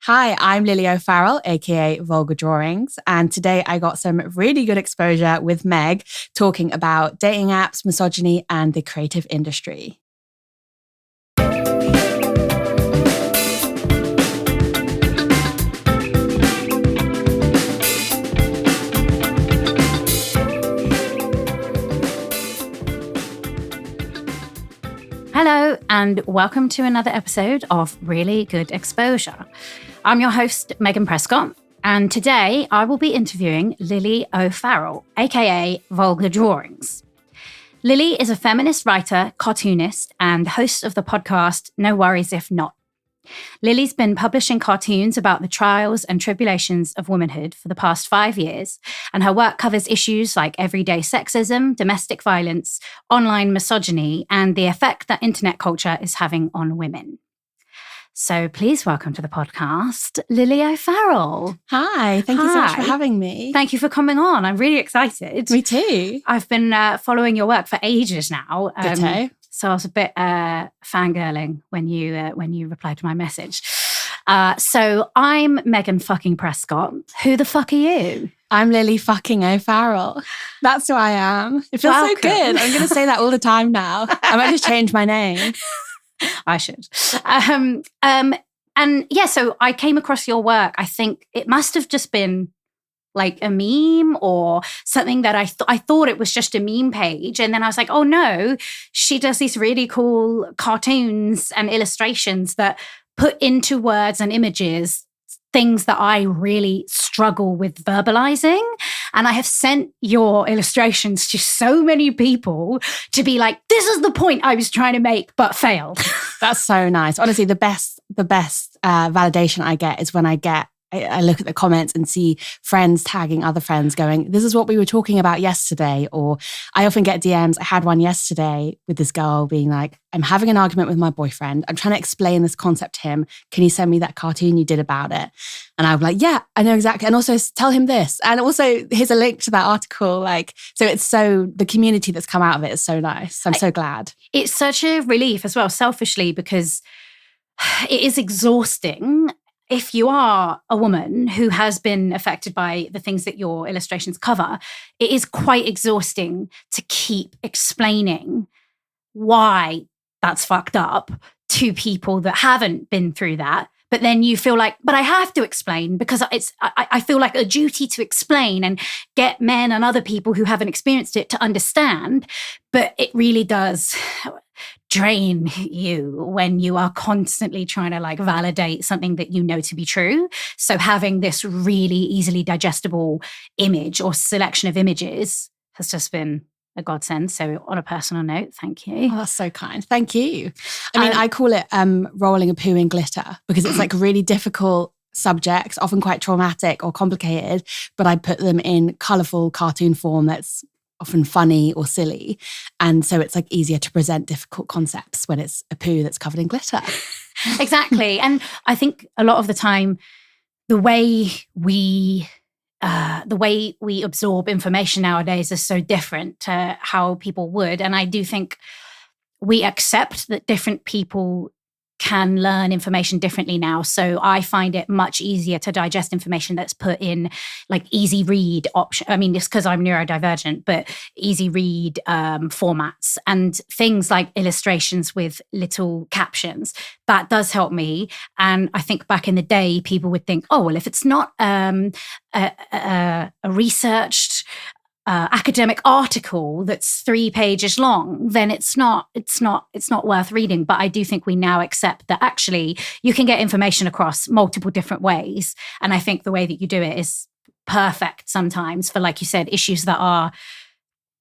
Hi, I'm Lily O'Farrell, aka Vulgar Drawings, and today I got some really good exposure with Meg talking about dating apps, misogyny, and the creative industry. Hello, and welcome to another episode of Really Good Exposure. I'm your host, Megan Prescott, and today I will be interviewing Lily O'Farrell, aka Vulgar Drawings. Lily is a feminist writer, cartoonist, and host of the podcast No Worries If Not. Lily's been publishing cartoons about the trials and tribulations of womanhood for the past 5 years, and her work covers issues like everyday sexism, domestic violence, online misogyny, and the effect that internet culture is having on women. So please welcome to the podcast, Lily O'Farrell. Hi, thank you so much for having me. Thank you for coming on. I'm really excited. Me too. I've been following your work for ages now. Ditto. So I was a bit fangirling when you replied to my message. So I'm Megan fucking Prescott. Who the fuck are you? I'm Lily fucking O'Farrell. That's who I am. It feels so good. I'm going to say that all the time now. I might just change my name. I should. So I came across your work. I think it must have just been like a meme or something that I thought it was just a meme page. And then I was like, oh no, she does these really cool cartoons and illustrations that put into words and images things that I really struggle with verbalizing. And I have sent your illustrations to so many people to be like, this is the point I was trying to make, but failed. That's so nice. Honestly, the best validation I get is when I look at the comments and see friends tagging other friends going, this is what we were talking about yesterday. Or I often get DMs. I had one yesterday with this girl being like, I'm having an argument with my boyfriend. I'm trying to explain this concept to him. Can you send me that cartoon you did about it? And I'm like, yeah, I know exactly. And also tell him this. And also here's a link to that article. The community that's come out of it is so nice. I'm so glad. It's such a relief as well, selfishly, because it is exhausting. If you are a woman who has been affected by the things that your illustrations cover, it is quite exhausting to keep explaining why that's fucked up to people that haven't been through that. But then you feel like, but I have to explain because I feel like a duty to explain and get men and other people who haven't experienced it to understand. But it really does drain you when you are constantly trying to validate something that you know to be true. So having this really easily digestible image or selection of images has just been a godsend. So on a personal note, thank you. Oh, that's so kind. Thank you. I call it rolling a poo in glitter because it's like really difficult subjects, often quite traumatic or complicated, but I put them in colourful cartoon form that's often funny or silly. And so it's easier to present difficult concepts when it's a poo that's covered in glitter. Exactly. And I think a lot of the time, the way we absorb information nowadays is so different to how people would. And I do think we accept that different people can learn information differently now. So I find it much easier to digest information that's put in easy read option. I mean, just because I'm neurodivergent, but easy read formats and things like illustrations with little captions. That does help me. And I think back in the day, people would think, oh, well, if it's not a researched academic article that's 3 pages long, then it's not worth reading. But I do think we now accept that actually you can get information across multiple different ways. And I think the way that you do it is perfect sometimes for, like you said, issues that are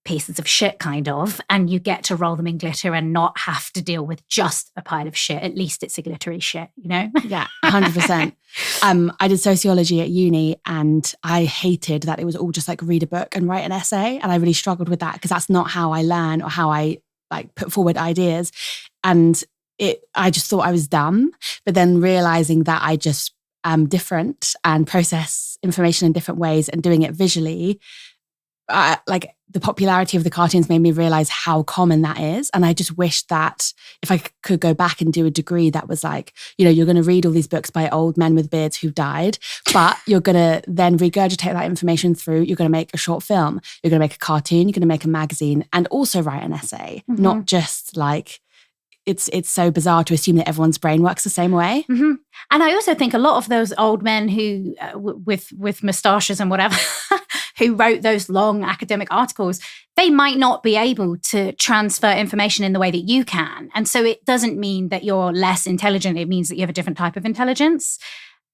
pieces of shit kind of, and you get to roll them in glitter and not have to deal with just a pile of shit. At least it's a glittery shit, you know? Yeah, 100%. I did sociology at uni and I hated that it was all just read a book and write an essay. And I really struggled with that because that's not how I learn or how I put forward ideas. And I just thought I was dumb. But then realizing that I just am different and process information in different ways and doing it visually, like the popularity of the cartoons made me realize how common that is. And I just wish that if I could go back and do a degree that was like, you're going to read all these books by old men with beards who've died, but you're going to then regurgitate that information through, you're going to make a short film, you're going to make a cartoon, you're going to make a magazine, and also write an essay, not just like, it's so bizarre to assume that everyone's brain works the same way. Mm-hmm. And I also think a lot of those old men who, with moustaches and whatever, who wrote those long academic articles, they might not be able to transfer information in the way that you can. And so it doesn't mean that you're less intelligent. It means that you have a different type of intelligence.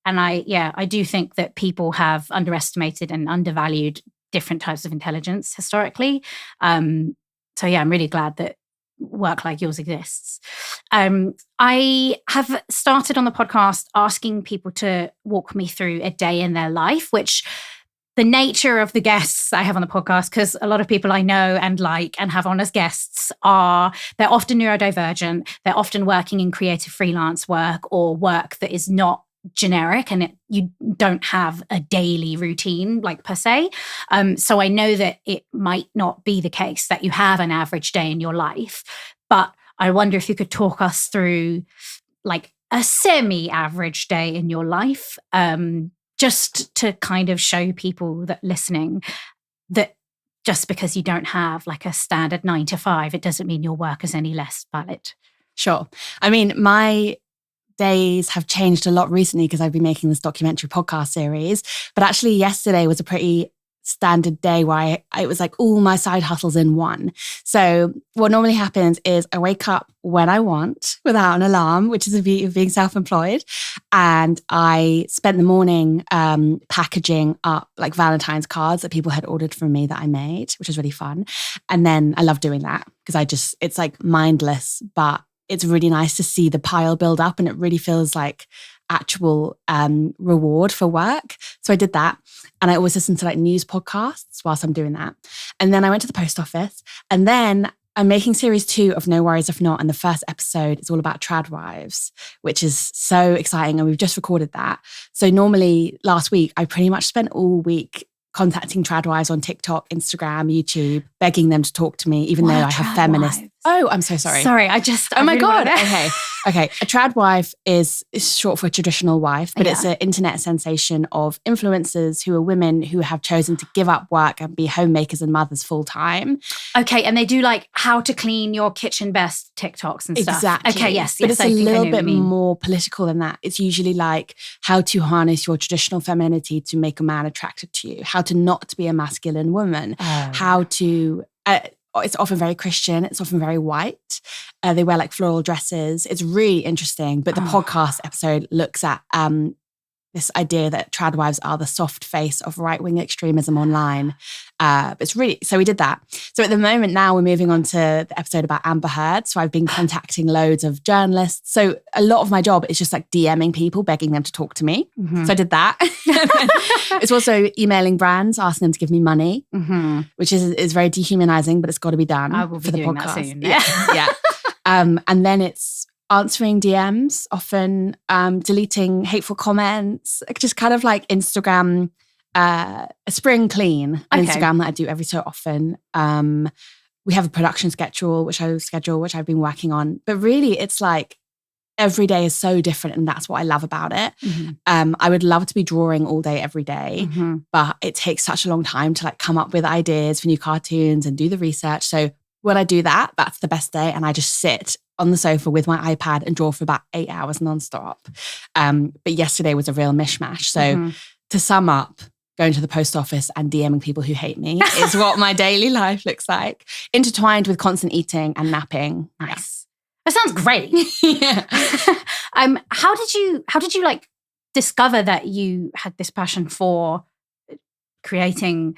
And I do think that people have underestimated and undervalued different types of intelligence historically. So yeah, I'm really glad that work like yours exists. I have started on the podcast asking people to walk me through a day in their life, which the nature of the guests I have on the podcast, because a lot of people I know and like and have on as guests they're often neurodivergent. They're often working in creative freelance work or work that is not generic, and you don't have a daily routine like per se. So I know that it might not be the case that you have an average day in your life, but I wonder if you could talk us through like a semi-average day in your life, just to kind of show people that listening that just because you don't have like a standard 9 to 5, it doesn't mean your work is any less valid. Sure. I mean, my days have changed a lot recently because I've been making this documentary podcast series. But actually yesterday was a pretty standard day where it was like all my side hustles in one. So what normally happens is I wake up when I want without an alarm, which is the beauty of being self-employed. And I spent the morning packaging up like Valentine's cards that people had ordered from me that I made, which was really fun. And then I love doing that because it's like mindless, but it's really nice to see the pile build up, and it really feels like actual reward for work. So I did that. And I always listen to like news podcasts whilst I'm doing that. And then I went to the post office, and then I'm making series 2 of No Worries If Not. And the first episode is all about trad wives, which is so exciting. And we've just recorded that. So normally last week, I pretty much spent all week contacting trad wives on TikTok, Instagram, YouTube, begging them to talk to me, even though I have feminists. Oh, I'm so sorry. Sorry, Oh my God. Okay. A trad wife is short for a traditional wife, but it's an internet sensation of influencers who are women who have chosen to give up work and be homemakers and mothers full time. Okay, and they do like how to clean your kitchen best TikToks and stuff. Exactly. Okay, yes. But it's a little bit more political than that. It's usually like how to harness your traditional femininity to make a man attracted to you, how to not be a masculine woman, how to... it's often very Christian. It's often very white. They wear like floral dresses. It's really interesting. But the podcast episode looks at this idea that trad wives are the soft face of right-wing extremism online. It's really, so we did that. So at the moment now we're moving on to the episode about Amber Heard. So I've been contacting loads of journalists. So a lot of my job is just like DMing people, begging them to talk to me. Mm-hmm. So I did that. It's also emailing brands, asking them to give me money, which is very dehumanizing, but it's got to be done for the podcast. That soon. Yeah. And then it's answering DMs, often deleting hateful comments, just kind of like Instagram, a spring clean on Instagram that I do every so often. We have a production schedule, which I've been working on. But really, it's like every day is so different, and that's what I love about it. Mm-hmm. I would love to be drawing all day, every day, but it takes such a long time to like come up with ideas for new cartoons and do the research. So when I do that, that's the best day, and I just sit on the sofa with my iPad and draw for about 8 hours nonstop. But yesterday was a real mishmash. So to sum up, going to the post office and DMing people who hate me is what my daily life looks like, intertwined with constant eating and napping. Nice. That sounds great. Yeah. How did you like discover that you had this passion for creating?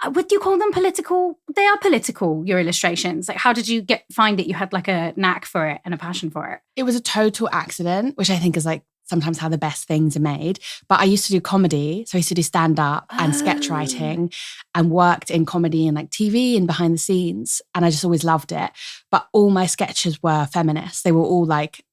Would you call them political? They are political, your illustrations. Like, how did you find that you had like a knack for it and a passion for it? It was a total accident, which I think is like sometimes how the best things are made. But I used to do comedy. So I used to do stand-up and sketch writing, and worked in comedy and like TV and behind the scenes. And I just always loved it. But all my sketches were feminist. They were all like,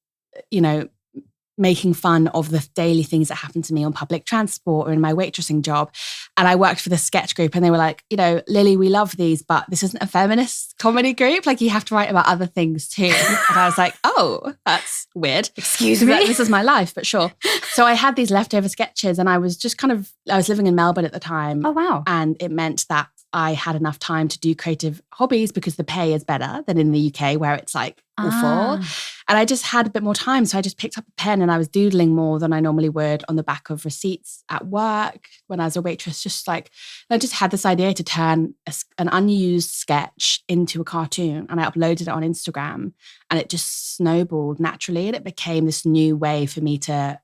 making fun of the daily things that happen to me on public transport or in my waitressing job. And I worked for this sketch group and they were like, Lily, we love these, but this isn't a feminist comedy group. Like you have to write about other things too. And I was like, oh, that's weird. Excuse me? This is my life, but sure. So I had these leftover sketches and I was just I was living in Melbourne at the time. Oh, wow. And it meant that I had enough time to do creative hobbies because the pay is better than in the UK where it's like awful. And I just had a bit more time. So I just picked up a pen and I was doodling more than I normally would on the back of receipts at work when I was a waitress. I just had this idea to turn an unused sketch into a cartoon, and I uploaded it on Instagram and it just snowballed naturally. And it became this new way for me to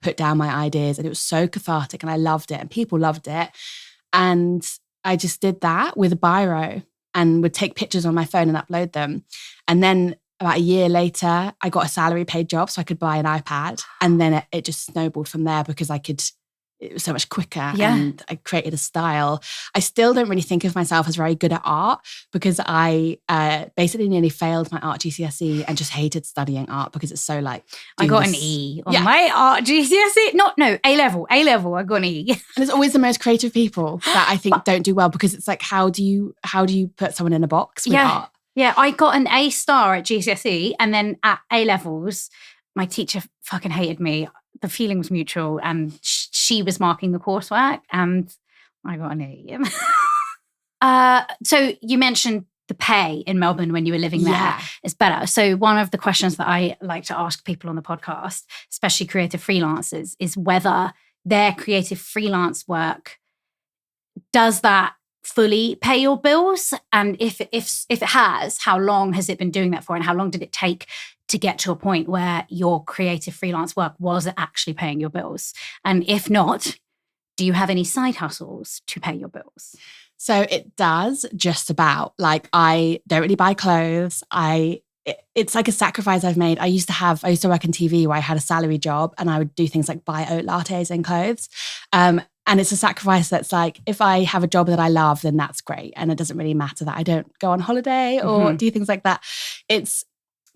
put down my ideas. And it was so cathartic and I loved it and people loved it. And I just did that with a biro and would take pictures on my phone and upload them. And then about a year later, I got a salary paid job so I could buy an iPad. And then it just snowballed from there because it was so much quicker and I created a style. I still don't really think of myself as very good at art because I basically nearly failed my art GCSE and just hated studying art because it's so like... I got an E on my art GCSE. A-level. I got an E. And it's always the most creative people that I think don't do well because it's like, how do you put someone in a box with art? Yeah, I got an A star at GCSE and then at A-levels, my teacher fucking hated me. The feeling was mutual and she was marking the coursework and I got an A. So you mentioned the pay in Melbourne when you were living there is better. So one of the questions that I like to ask people on the podcast, especially creative freelancers, is whether their creative freelance work, does that fully pay your bills? And if it has, how long has it been doing that for? And how long did it take to get to a point where your creative freelance work was actually paying your bills? And if not, do you have any side hustles to pay your bills? So it does just about. Like I don't really buy clothes. It's like a sacrifice I've made. I used to work in TV where I had a salary job and I would do things like buy oat lattes and clothes. And it's a sacrifice that's like, if I have a job that I love, then that's great. And it doesn't really matter that I don't go on holiday or do things like that.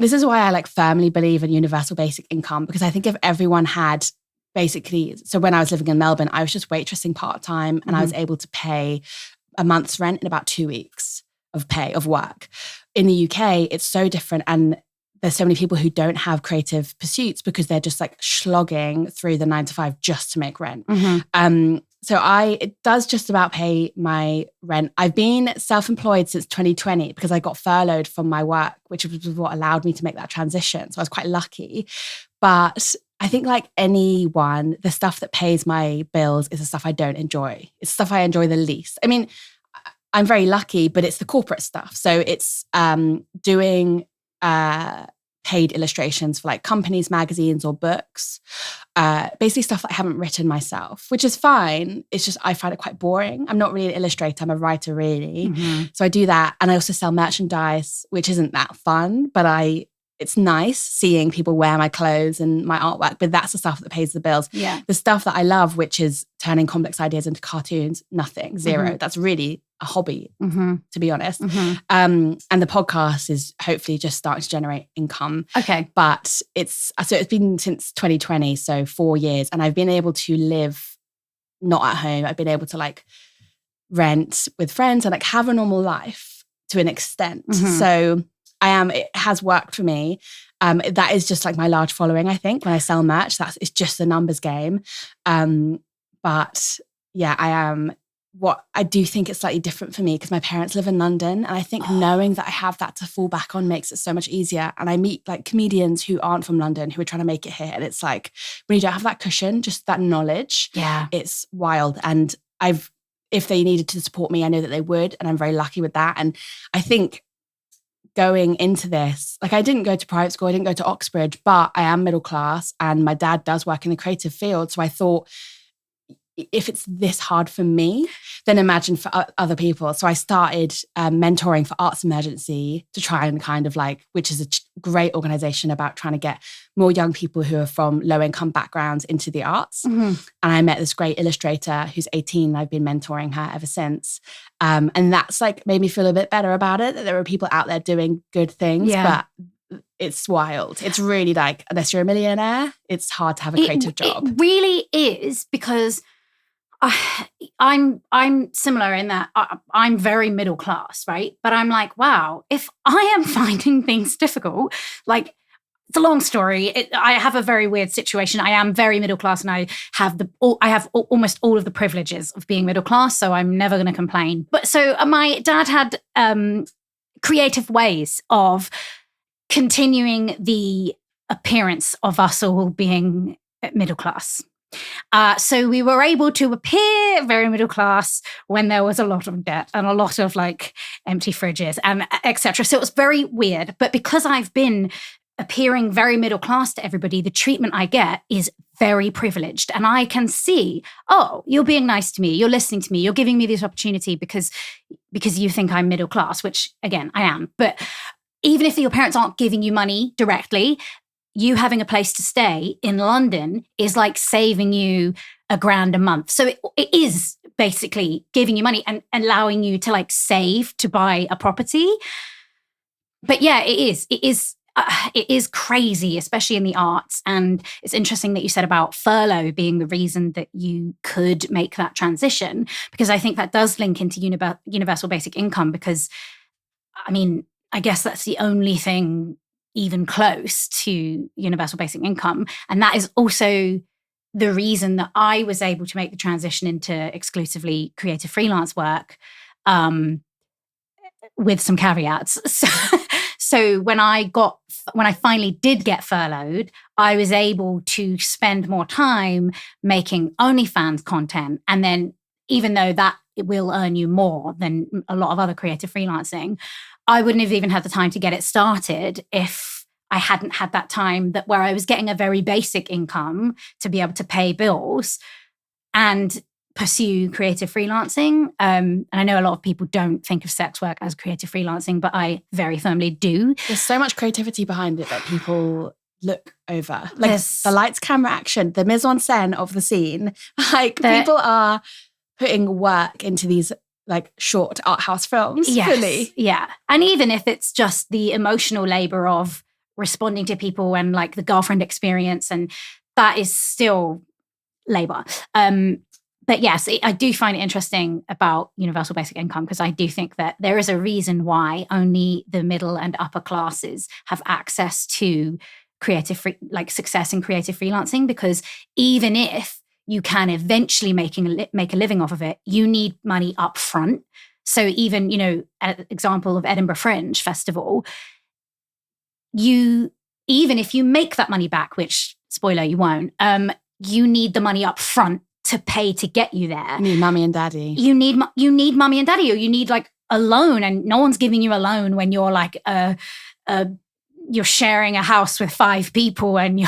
This is why I like firmly believe in universal basic income, because I think if everyone had basically, so when I was living in Melbourne, I was just waitressing part-time and I was able to pay a month's rent in about 2 weeks of work. In the UK, it's so different. And there's so many people who don't have creative pursuits because they're just like slogging through the 9 to 5 just to make rent. So it does just about pay my rent. I've been self-employed since 2020 because I got furloughed from my work, which was what allowed me to make that transition. So I was quite lucky. But I think like anyone, the stuff that pays my bills is the stuff I don't enjoy. It's the stuff I enjoy the least. I mean, I'm very lucky, but it's the corporate stuff. So it's doing paid illustrations for like companies, magazines or books, basically stuff that I haven't written myself, which is fine. It's just, I find it quite boring. I'm not really an illustrator, I'm a writer really. So I do that. And I also sell merchandise, which isn't that fun, but it's nice seeing people wear my clothes and my artwork, but that's the stuff that pays the bills. Yeah. The stuff that I love, which is turning complex ideas into cartoons, nothing, zero. That's really a hobby, to be honest. And the podcast is hopefully just starting to generate income. Okay. But it's been since 2020, so 4 years. And I've been able to live not at home. I've been able to like rent with friends and like have a normal life to an extent. So it has worked for me. That is just like my large following, I think, when I sell merch. It's just a numbers game. But yeah, what I do think it's slightly different for me because my parents live in London. And I think knowing that I have that to fall back on makes it so much easier. And I meet like comedians who aren't from London who are trying to make it here. And it's like, when you don't have that cushion, just that knowledge, it's wild. And if they needed to support me, I know that they would. And I'm very lucky with that. And I think going into this, like I didn't go to private school, I didn't go to Oxbridge, but I am middle class and my dad does work in the creative field. So I thought, if it's this hard for me, then imagine for other people. So I started mentoring for Arts Emergency to try and kind of like, which is a great organization about trying to get more young people who are from low income backgrounds into the arts. And I met this great illustrator who's 18. I've been mentoring her ever since. And that's like made me feel a bit better about it, that there are people out there doing good things. But it's wild. It's really like, unless you're a millionaire, it's hard to have a creative job. It really is, because I'm similar in that I'm very middle class, right? But I'm like, wow, if I am finding things difficult, like, it's a long story. I have a very weird situation. I am very middle class, and I have almost all of the privileges of being middle class, so I'm never going to complain. But so my dad had creative ways of continuing the appearance of us all being middle class. So we were able to appear very middle class when there was a lot of debt and a lot of like empty fridges and etc. So it was very weird. But because I've been appearing very middle class to everybody, the treatment I get is very privileged. And I can see, oh, you're being nice to me, you're listening to me, you're giving me this opportunity because you think I'm middle class, which again, I am. But even if your parents aren't giving you money directly, you having a place to stay in London is like saving you $1,000 a month. So it is basically giving you money and allowing you to like save to buy a property. But yeah, it is crazy, especially in the arts. And it's interesting that you said about furlough being the reason that you could make that transition, because I think that does link into universal basic income, because I mean, I guess that's the only thing even close to universal basic income. And that is also the reason that I was able to make the transition into exclusively creative freelance work, with some caveats. So when I finally did get furloughed, I was able to spend more time making OnlyFans content. And then even though that it will earn you more than a lot of other creative freelancing, I wouldn't have even had the time to get it started if I hadn't had that time where I was getting a very basic income to be able to pay bills and pursue creative freelancing. And I know a lot of people don't think of sex work as creative freelancing, but I very firmly do. There's so much creativity behind it that people look over. Like the lights, camera, action, the mise-en-scène of the scene. Like people are putting work into these like short art house films. Yes, fully. Yeah. And even if it's just the emotional labor of responding to people and like the girlfriend experience, and that is still labor. But yes, I do find it interesting about universal basic income, because I do think that there is a reason why only the middle and upper classes have access to success in creative freelancing, because even if you can eventually make a living off of it, you need money up front. So even, an example of Edinburgh Fringe Festival, even if you make that money back, which, spoiler, you won't, you need the money up front to pay to get you there. You need mummy and daddy. You need mummy and daddy, or you need like a loan, and no one's giving you a loan when you're like you're sharing a house with 5 people and you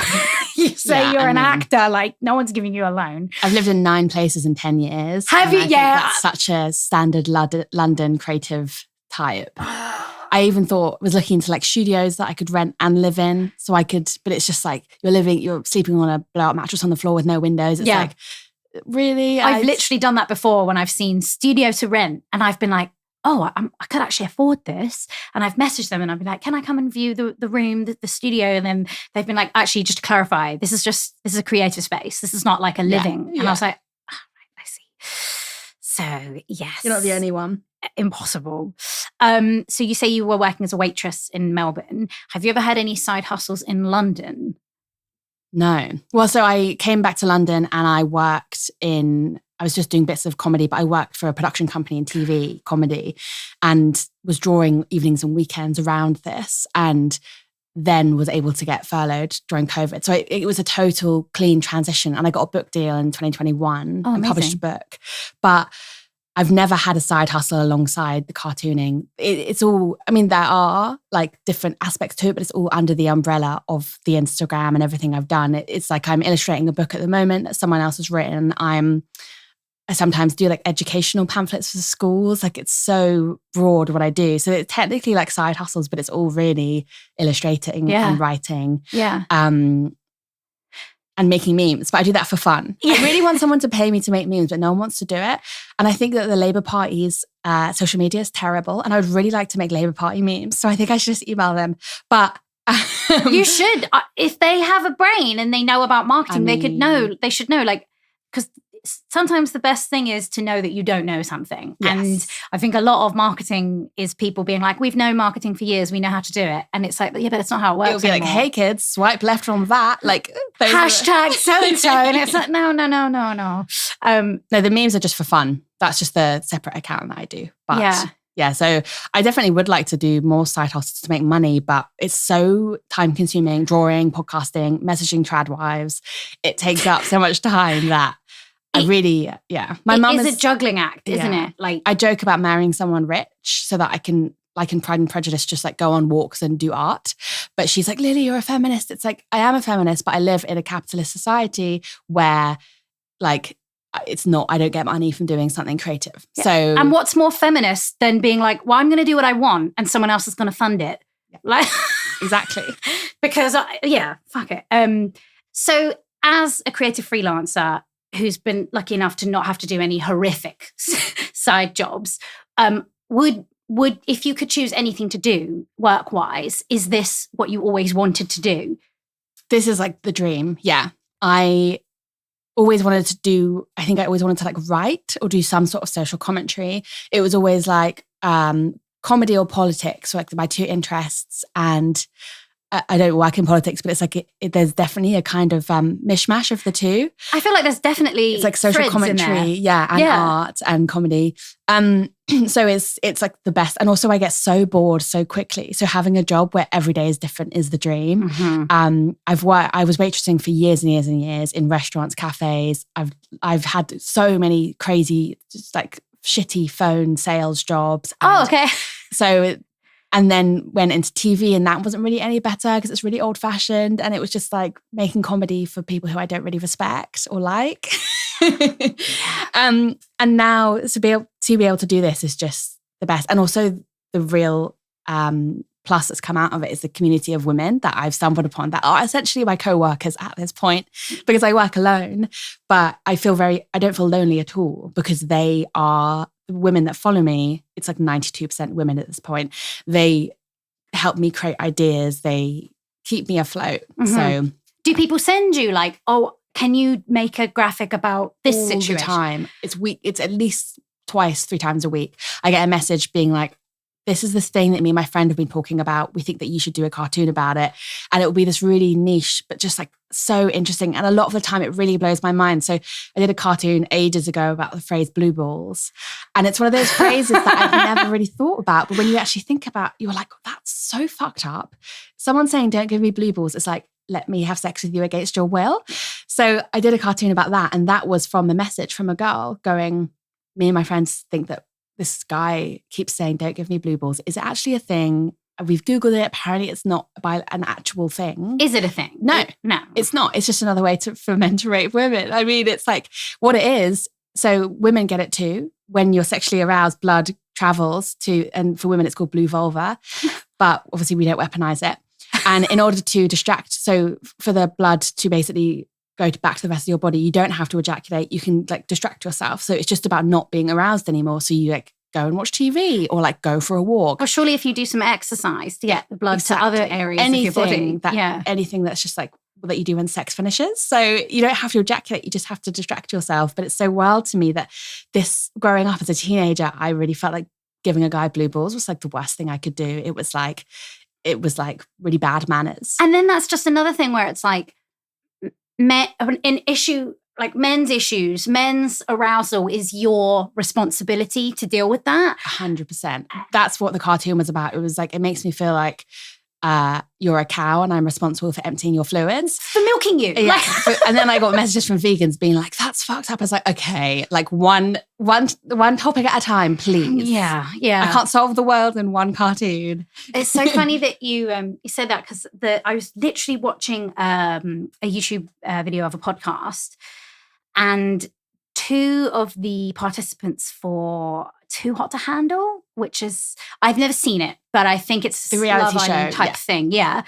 say you're an actor. Like, no one's giving you a loan. I've lived in 9 places in 10 years. Have you? Yeah. That's such a standard London creative type. I even was looking into like studios that I could rent and live in. So I could, but it's just like you're sleeping on a blow-up mattress on the floor with no windows. It's like, really? I've literally done that before when I've seen studio to rent, and I've been like, oh, I could actually afford this. And I've messaged them and I've been like, can I come and view the room, the studio? And then they've been like, actually, just to clarify, this is a creative space. This is not like a living. And I was like, oh, right, I see. So yes. You're not the only one. Impossible. So you say you were working as a waitress in Melbourne. Have you ever had any side hustles in London? No. Well, so I came back to London and I was just doing bits of comedy, but I worked for a production company in TV comedy and was drawing evenings and weekends around this, and then was able to get furloughed during COVID. So it was a total clean transition, and I got a book deal in 2021 and published a book. But I've never had a side hustle alongside the cartooning. It's all, I mean, there are like different aspects to it, but it's all under the umbrella of the Instagram and everything I've done. It's like I'm illustrating a book at the moment that someone else has written. I sometimes do like educational pamphlets for schools. Like, it's so broad what I do. So it's technically like side hustles, but it's all really illustrating and writing. Yeah. And making memes, but I do that for fun. Yeah. I really want someone to pay me to make memes, but no one wants to do it. And I think that the Labour Party's social media is terrible, and I would really like to make Labour Party memes. So I think I should just email them. But You should. If they have a brain and they know about marketing, they should know, like, because sometimes the best thing is to know that you don't know something. Yes. And I think a lot of marketing is people being like, we've known marketing for years, we know how to do it. And it's like, yeah, but that's not how it works. It'll be anymore. like, hey kids, swipe left on that. Like hashtag so-and-so. And it's like, no. No, the memes are just for fun. That's just the separate account that I do. But yeah, so I definitely would like to do more side hustles to make money, but it's so time consuming, drawing, podcasting, messaging trad wives. It takes up so much time that I really, My mum is a juggling act, isn't it? Like, I joke about marrying someone rich so that I can, like in Pride and Prejudice, just like go on walks and do art. But she's like, Lily, you're a feminist. It's like, I am a feminist, but I live in a capitalist society where like, it's not, I don't get money from doing something creative. Yeah. So, and what's more feminist than being like, well, I'm going to do what I want and someone else is going to fund it. Yeah. Like, exactly. Because fuck it. So as a creative freelancer who's been lucky enough to not have to do any horrific side jobs, would if you could choose anything to do work-wise, is this what you always wanted to do? This is like the dream. Yeah. I always wanted to like write or do some sort of social commentary. It was always like comedy or politics, like my two interests. And I don't work in politics, but it's like there's definitely a kind of mishmash of the two. I feel like there's definitely it's like social commentary, and art and comedy. So it's like the best. And also I get so bored so quickly. So having a job where every day is different is the dream. Mm-hmm. I was waitressing for years and years and years in restaurants, cafes. I've had so many crazy, just like shitty phone sales jobs. Okay. And then went into TV, and that wasn't really any better because it's really old fashioned. And it was just like making comedy for people who I don't really respect or like. And now to be able to do this is just the best. And also the real plus that's come out of it is the community of women that I've stumbled upon that are essentially my co-workers at this point, because I work alone, but I don't feel lonely at all because they are women that follow me. It's like 92% women at this point. They help me create ideas. They keep me afloat. Mm-hmm. So do people send you like, oh, can you make a graphic about this all situation? The time. It's at least twice, 3 times a week. I get a message being like, this is this thing that me and my friend have been talking about. We think that you should do a cartoon about it. And it will be this really niche, but just like so interesting. And a lot of the time it really blows my mind. So I did a cartoon ages ago about the phrase blue balls. And it's one of those phrases that I've never really thought about. But when you actually think about it, you're like, that's so fucked up. Someone saying, don't give me blue balls. It's like, let me have sex with you against your will. So I did a cartoon about that. And that was from a message from a girl going, me and my friends think that this guy keeps saying, don't give me blue balls. Is it actually a thing? We've Googled it. Apparently it's not by an actual thing. Is it a thing? No, it's not. It's just another way for men to rape women. I mean, it's like what it is. So women get it too. When you're sexually aroused, blood travels to, and for women it's called blue vulva, but obviously we don't weaponize it. And in order to distract, so for the blood to basically go back to the rest of your body, you don't have to ejaculate. You can like distract yourself. So it's just about not being aroused anymore. So you like go and watch TV or like go for a walk. Or surely if you do some exercise to get the blood to other areas of your body. Anything that's just like that you do when sex finishes. So you don't have to ejaculate, you just have to distract yourself. But it's so wild to me that this, growing up as a teenager, I really felt like giving a guy blue balls was like the worst thing I could do. It was like really bad manners. And then that's just another thing where it's like, men's issues, men's arousal is your responsibility to deal with that. 100%. That's what the cartoon was about. It was like, it makes me feel like you're a cow and I'm responsible for emptying your fluids. For milking you. Yeah. And then I got messages from vegans being like, that's fucked up. I was like, okay, like one topic at a time, please. Yeah. I can't solve the world in one cartoon. It's so funny that you said that, because I was literally watching a YouTube video of a podcast, and 2 of the participants for Too Hot to Handle, which is, I've never seen it, but I think it's the reality Love Island show type thing. Yeah.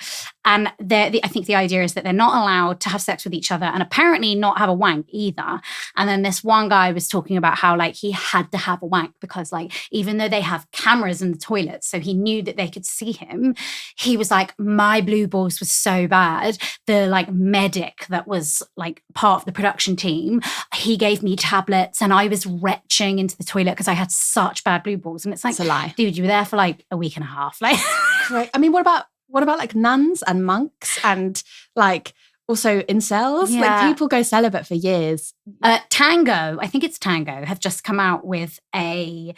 And I think the idea is that they're not allowed to have sex with each other and apparently not have a wank either. And then this one guy was talking about how like he had to have a wank because like even though they have cameras in the toilets, so he knew that they could see him, he was like, my blue balls was so bad. The like medic that was like part of the production team, he gave me tablets and I was retching into the toilet because I had such bad blue balls. And it's like, It's a lie. Dude, you were there for like a week and a half. Like, Right. I mean, what about like nuns and monks and like also incels? Yeah. Like people go celibate for years. Tango, I think it's Tango, have just come out with a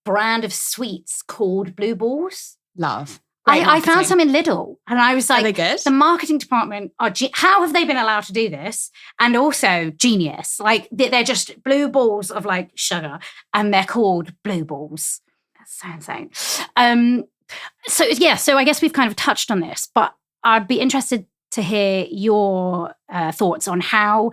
brand of sweets called Blue Balls. Love. I found some in Lidl and I was like, are they good? The marketing department how have they been allowed to do this? And also genius. Like they're just blue balls of like sugar and they're called Blue Balls. That's so insane. So I guess we've kind of touched on this, but I'd be interested to hear your thoughts on how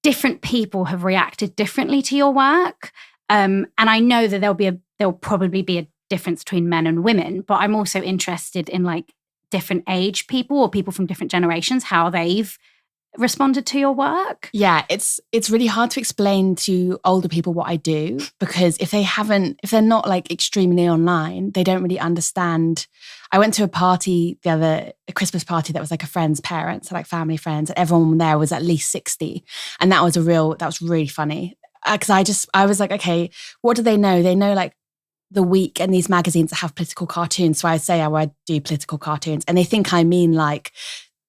different people have reacted differently to your work. And I know that there'll probably be a difference between men and women, but I'm also interested in like different age people or people from different generations, how they've responded to your work. Yeah, it's really hard to explain to older people what I do because if they're not like extremely online, they don't really understand. I went to a Christmas party that was like a friend's parents, so like family friends, and everyone there was at least 60. And that was really funny. Because I was like, okay, what do they know? They know like The Week and these magazines that have political cartoons. So I say, I do political cartoons. And they think I mean like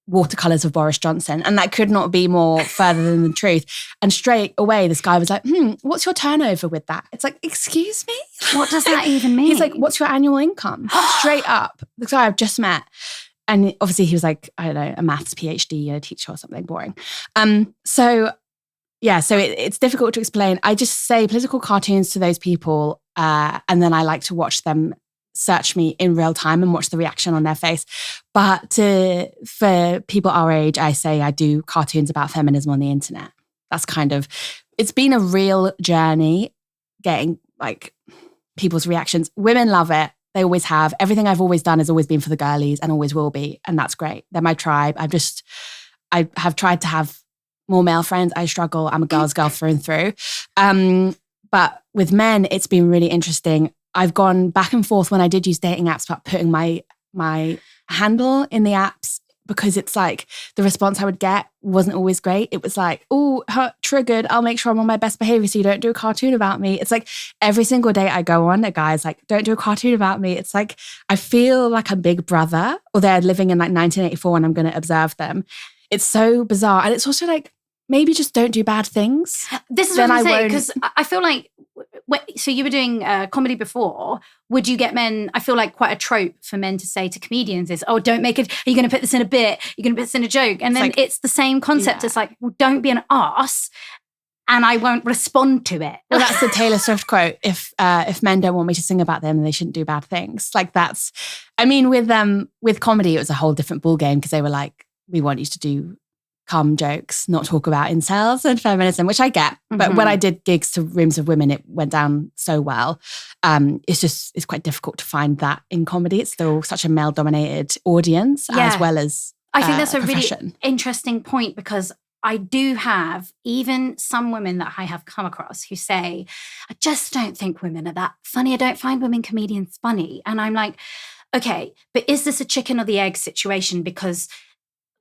watercolors of Boris Johnson. And that could not be more further than the truth. And straight away, this guy was like, what's your turnover with that? It's like, excuse me? What does that even mean? He's like, what's your annual income? Straight up. The guy I've just met. And obviously he was like, I don't know, a maths PhD, a teacher or something boring. So it's difficult to explain. I just say political cartoons to those people and then I like to watch them search me in real time and watch the reaction on their face. But for people our age, I say I do cartoons about feminism on the internet. That's it's been a real journey getting like people's reactions. Women love it. They always have. Everything I've always done has always been for the girlies and always will be. And that's great. They're my tribe. I have tried to have more male friends. I struggle. I'm a girl's girl through and through. But with men, it's been really interesting. I've gone back and forth when I did use dating apps about putting my handle in the apps because it's like the response I would get wasn't always great. It was like, oh, triggered. I'll make sure I'm on my best behavior so you don't do a cartoon about me. It's like every single day I go on, a guy's like, don't do a cartoon about me. It's like I feel like a big brother or they're living in like 1984 and I'm going to observe them. It's so bizarre. And it's also like, maybe just don't do bad things. This is what I'm saying, because I feel like, so you were doing comedy before. Would you get men, I feel like quite a trope for men to say to comedians is, oh, don't make it, are you going to put this in a bit? You're going to put this in a joke? And then it's the same concept. Yeah. It's like, well, don't be an arse and I won't respond to it. Well, that's the Taylor Swift quote. If men don't want me to sing about them, they shouldn't do bad things. Like that's, I mean, with comedy, it was a whole different ballgame because they were like, we want you to do calm jokes, not talk about incels and feminism, which I get. But when I did gigs to rooms of women, it went down so well. It's quite difficult to find that in comedy. It's still such a male-dominated audience as well as I think that's a profession. really interesting point because I do have even some women that I have come across who say, I just don't think women are that funny. I don't find women comedians funny. And I'm like, okay, but is this a chicken or the egg situation? Because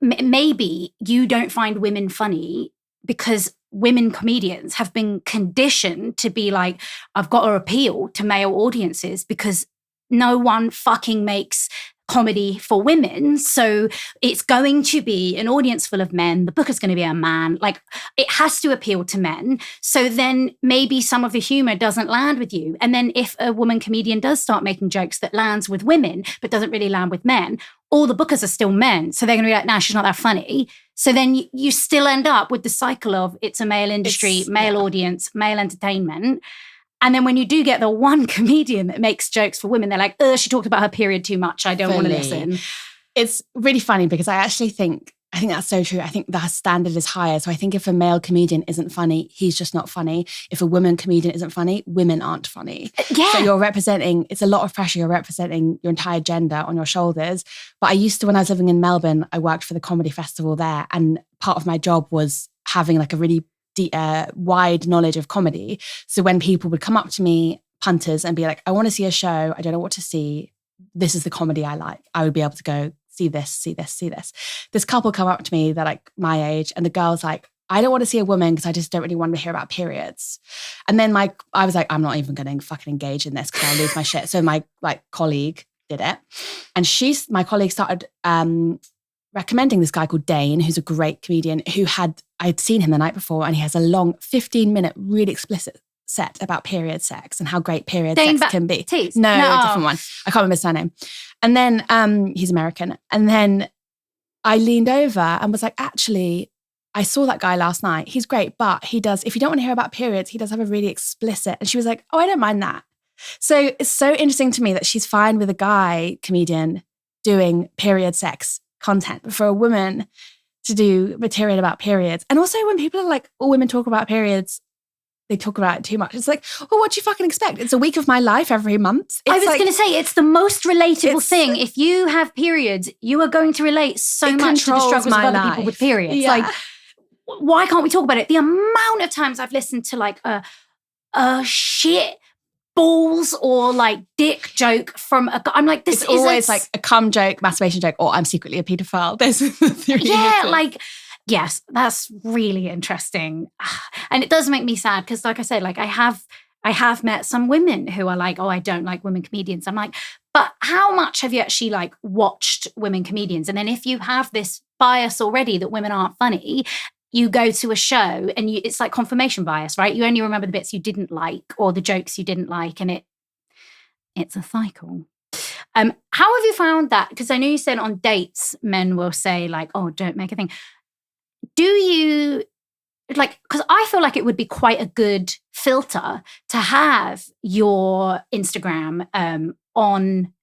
maybe you don't find women funny because women comedians have been conditioned to be like, I've got to appeal to male audiences because no one fucking makes comedy for women. So it's going to be an audience full of men. The book is going to be a man. Like it has to appeal to men. So then maybe some of the humor doesn't land with you. And then if a woman comedian does start making jokes that lands with women, but doesn't really land with men, all the bookers are still men. So they're going to be like, nah, she's not that funny. So then you still end up with the cycle of it's a male industry, male audience, male entertainment. And then when you do get the one comedian that makes jokes for women, they're like, she talked about her period too much. I don't want to listen. It's really funny because I actually think I think that's so true. I think the standard is higher. So I think if a male comedian isn't funny, he's just not funny. If a woman comedian isn't funny, women aren't funny. Yeah. So you're representing, it's a lot of pressure. You're representing your entire gender on your shoulders. But I used to, when I was living in Melbourne, I worked for the comedy festival there. And part of my job was having like a really wide knowledge of comedy. So when people would come up to me, punters, and be like, I want to see a show. I don't know what to see. This is the comedy I like. I would be able to go, see this, see this, see this. This couple come up to me, they're like my age, and the girl's like, I don't want to see a woman because I just don't really want to hear about periods. And then I was like, I'm not even going to fucking engage in this because I'll lose my shit. So my colleague did it. And my colleague started recommending this guy called Dane, who's a great comedian I'd seen him the night before, and he has a long 15-minute, really explicit set about period sex and how great period sex can be. No, a different one. I can't remember his surname. And then he's American. And then I leaned over and was like, actually, I saw that guy last night. He's great, but he does, if you don't want to hear about periods, he does have a really explicit. And she was like, oh, I don't mind that. So it's so interesting to me that she's fine with a guy comedian doing period sex content, but for a woman to do material about periods. And also when people are like, all women talk about periods, they talk about it too much. It's like, oh, what do you fucking expect? It's a week of my life every month. I was going to say, it's the most relatable thing. If you have periods, you are going to relate so much to the struggles of other people with periods. Yeah. Like, why can't we talk about it? The amount of times I've listened to like a shit balls or like dick joke from a guy. I'm like, this is always like a cum joke, masturbation joke, or I'm secretly a paedophile. There's the three. Yeah, like, yes, that's really interesting. And it does make me sad because, like I said, like I have met some women who are like, oh, I don't like women comedians. I'm like, but how much have you actually like watched women comedians? And then if you have this bias already that women aren't funny, you go to a show and it's like confirmation bias, right? You only remember the bits you didn't like or the jokes you didn't like, and it's a cycle. How have you found that? Because I know you said on dates, men will say like, oh, don't make a thing. Do you, like, because I feel like it would be quite a good filter to have your Instagram on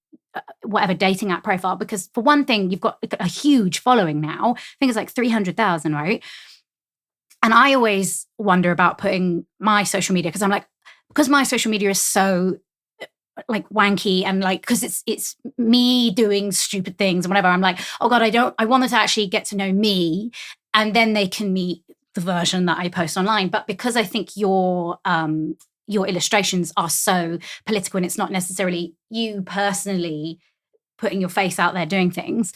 whatever dating app profile, because for one thing, you've got a huge following now. I think it's like 300,000, right? And I always wonder about putting my social media, because I'm like, because my social media is so like wanky and like, because it's me doing stupid things and whatever. I'm like, oh God, I want them to actually get to know me, and then they can meet the version that I post online. But because I think your illustrations are so political and it's not necessarily you personally putting your face out there doing things,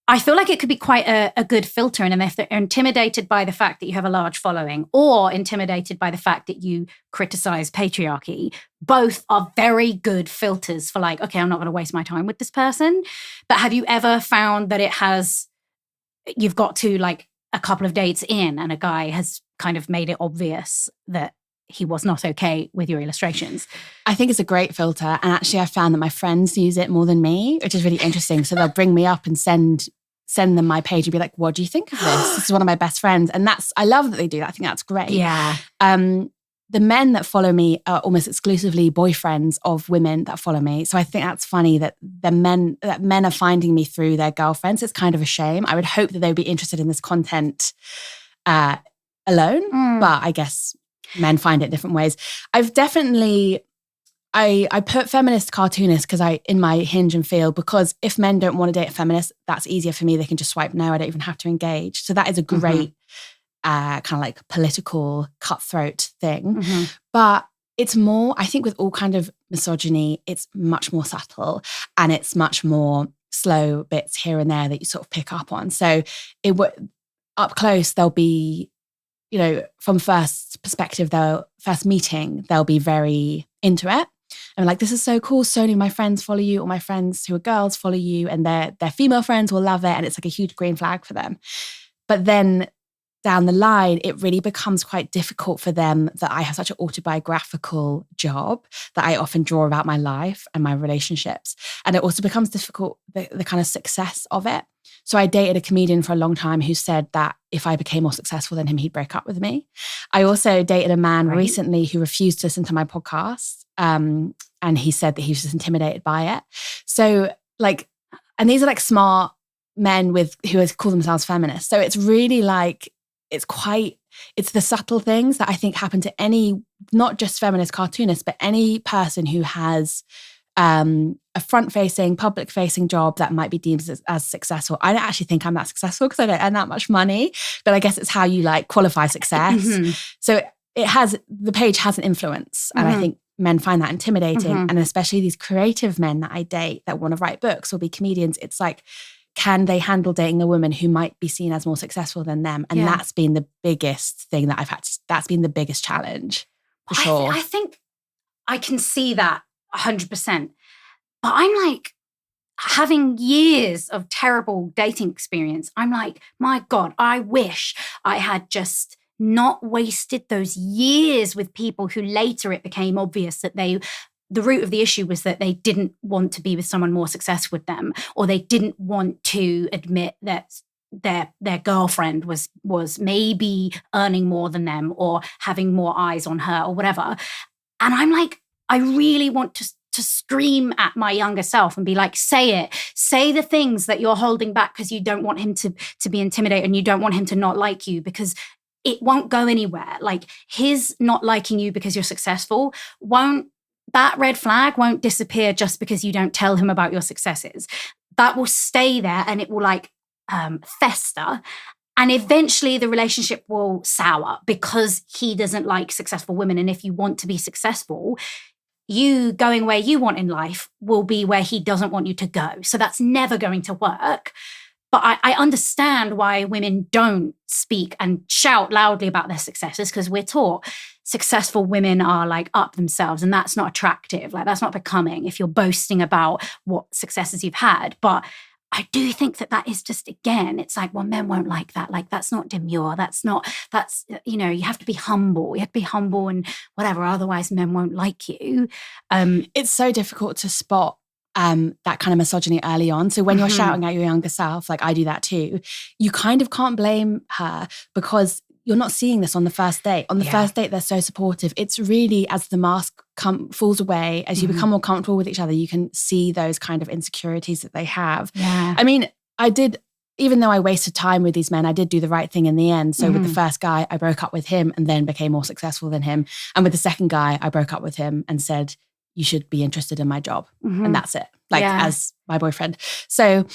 I feel like it could be quite a good filter. And if they're intimidated by the fact that you have a large following or intimidated by the fact that you criticize patriarchy, both are very good filters for like, okay, I'm not going to waste my time with this person. But have you ever found that you've got to like a couple of dates in and a guy has kind of made it obvious that he was not okay with your illustrations? I think it's a great filter. And actually I found that my friends use it more than me, which is really interesting. So they'll bring me up and send them my page and be like, what do you think of this? This is one of my best friends. And I love that they do that. I think that's great. Yeah. The men that follow me are almost exclusively boyfriends of women that follow me. So I think that's funny that men are finding me through their girlfriends. It's kind of a shame. I would hope that they would be interested in this content alone, but I guess men find it different ways. I've definitely, I put feminist cartoonist because in my hinge and feel, because if men don't want to date a feminist, that's easier for me. They can just swipe no. I don't even have to engage. So that is a great kind of like political cutthroat thing. Mm-hmm. But it's more, I think with all kind of misogyny, it's much more subtle and it's much more slow bits here and there that you sort of pick up on. So up close, there'll be, you know, from first perspective, first meeting, they'll be very into it. And like, this is so cool. So many of my friends follow you, or my friends who are girls follow you, and their female friends will love it. And it's like a huge green flag for them. But then down the line, it really becomes quite difficult for them that I have such an autobiographical job that I often draw about my life and my relationships. And it also becomes difficult, the kind of success of it. So I dated a comedian for a long time who said that if I became more successful than him, he'd break up with me. I also dated a man recently who refused to listen to my podcast. And he said that he was just intimidated by it. So like, and these are like smart men who call themselves feminists. So it's really like, it's the subtle things that I think happen to any, not just feminist cartoonists, but any person who has a front-facing, public-facing job that might be deemed as successful. I don't actually think I'm that successful because I don't earn that much money, but I guess it's how you like qualify success. Mm-hmm. So the page has an influence, and I think men find that intimidating, and especially these creative men that I date that want to write books or be comedians. It's like, can they handle dating a woman who might be seen as more successful than them? And that's been the biggest thing that that's been the biggest challenge, for sure. I think I can see that 100%. But I'm like, having years of terrible dating experience, I'm like, my God, I wish I had just not wasted those years with people who later it became obvious that the root of the issue was that they didn't want to be with someone more successful with them, or they didn't want to admit that their girlfriend was maybe earning more than them or having more eyes on her or whatever. And I'm like, I really want to scream at my younger self and be like, say the things that you're holding back because you don't want him to be intimidated and you don't want him to not like you, because it won't go anywhere. Like, his not liking you because you're successful that red flag won't disappear just because you don't tell him about your successes. That will stay there, and it will like fester. And eventually the relationship will sour because he doesn't like successful women. And if you want to be successful, you going where you want in life will be where he doesn't want you to go. So that's never going to work. But I understand why women don't speak and shout loudly about their successes, because we're taught successful women are like up themselves, and that's not attractive. Like, that's not becoming if you're boasting about what successes you've had. But I do think that is just, again, it's like, well, men won't like that. Like, that's not demure. That's, you have to be humble. You have to be humble and whatever. Otherwise, men won't like you. It's so difficult to spot that kind of misogyny early on. So when you're shouting at your younger self, like I do that too, you kind of can't blame her because you're not seeing this on the first date. On the first date, they're so supportive. It's really, as the mask falls away, as you become more comfortable with each other, you can see those kind of insecurities that they have. Yeah. I mean, even though I wasted time with these men, I did do the right thing in the end. So with the first guy, I broke up with him and then became more successful than him. And with the second guy, I broke up with him and said, you should be interested in my job. And that's it. As my boyfriend. So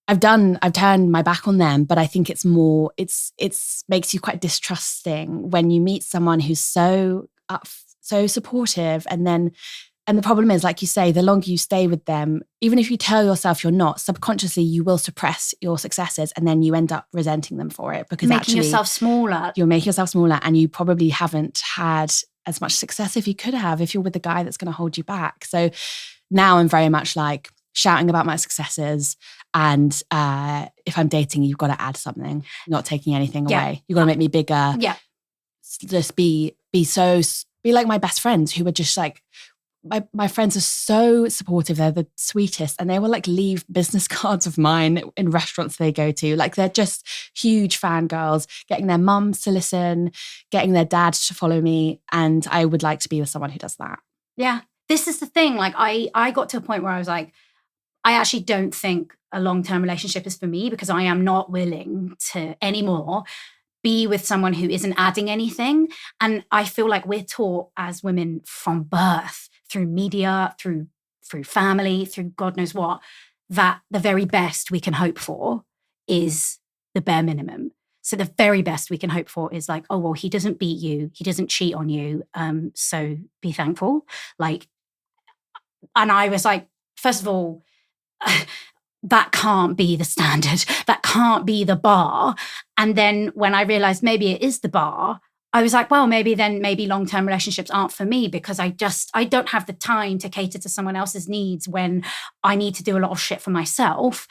I've turned my back on them, but I think it's makes you quite distrusting when you meet someone who's so supportive. And the problem is, like you say, the longer you stay with them, even if you tell yourself you're not, subconsciously you will suppress your successes, and then you end up resenting them for it because making yourself smaller. You're making yourself smaller, and you probably haven't had as much success if you could have, if you're with the guy that's going to hold you back. So now I'm very much like shouting about my successes, and if I'm dating, you've got to add something, not taking anything away. You've got to make me bigger. Yeah. Just be like my best friends, who are just like, my friends are so supportive. They're the sweetest. And they will like leave business cards of mine in restaurants they go to. Like, they're just huge fangirls, getting their mums to listen, getting their dad to follow me. And I would like to be with someone who does that. Yeah. This is the thing. Like, I got to a point where I was like, I actually don't think a long-term relationship is for me, because I am not willing to anymore be with someone who isn't adding anything. And I feel like we're taught as women from birth, through media, through family, through God knows what, that the very best we can hope for is the bare minimum. So the very best we can hope for is like, oh, well, he doesn't beat you, he doesn't cheat on you, so be thankful. Like, and I was like, first of all, that can't be the standard. That can't be the bar. And then when I realized maybe it is the bar, I was like, well, maybe long-term relationships aren't for me, because I don't have the time to cater to someone else's needs when I need to do a lot of shit for myself.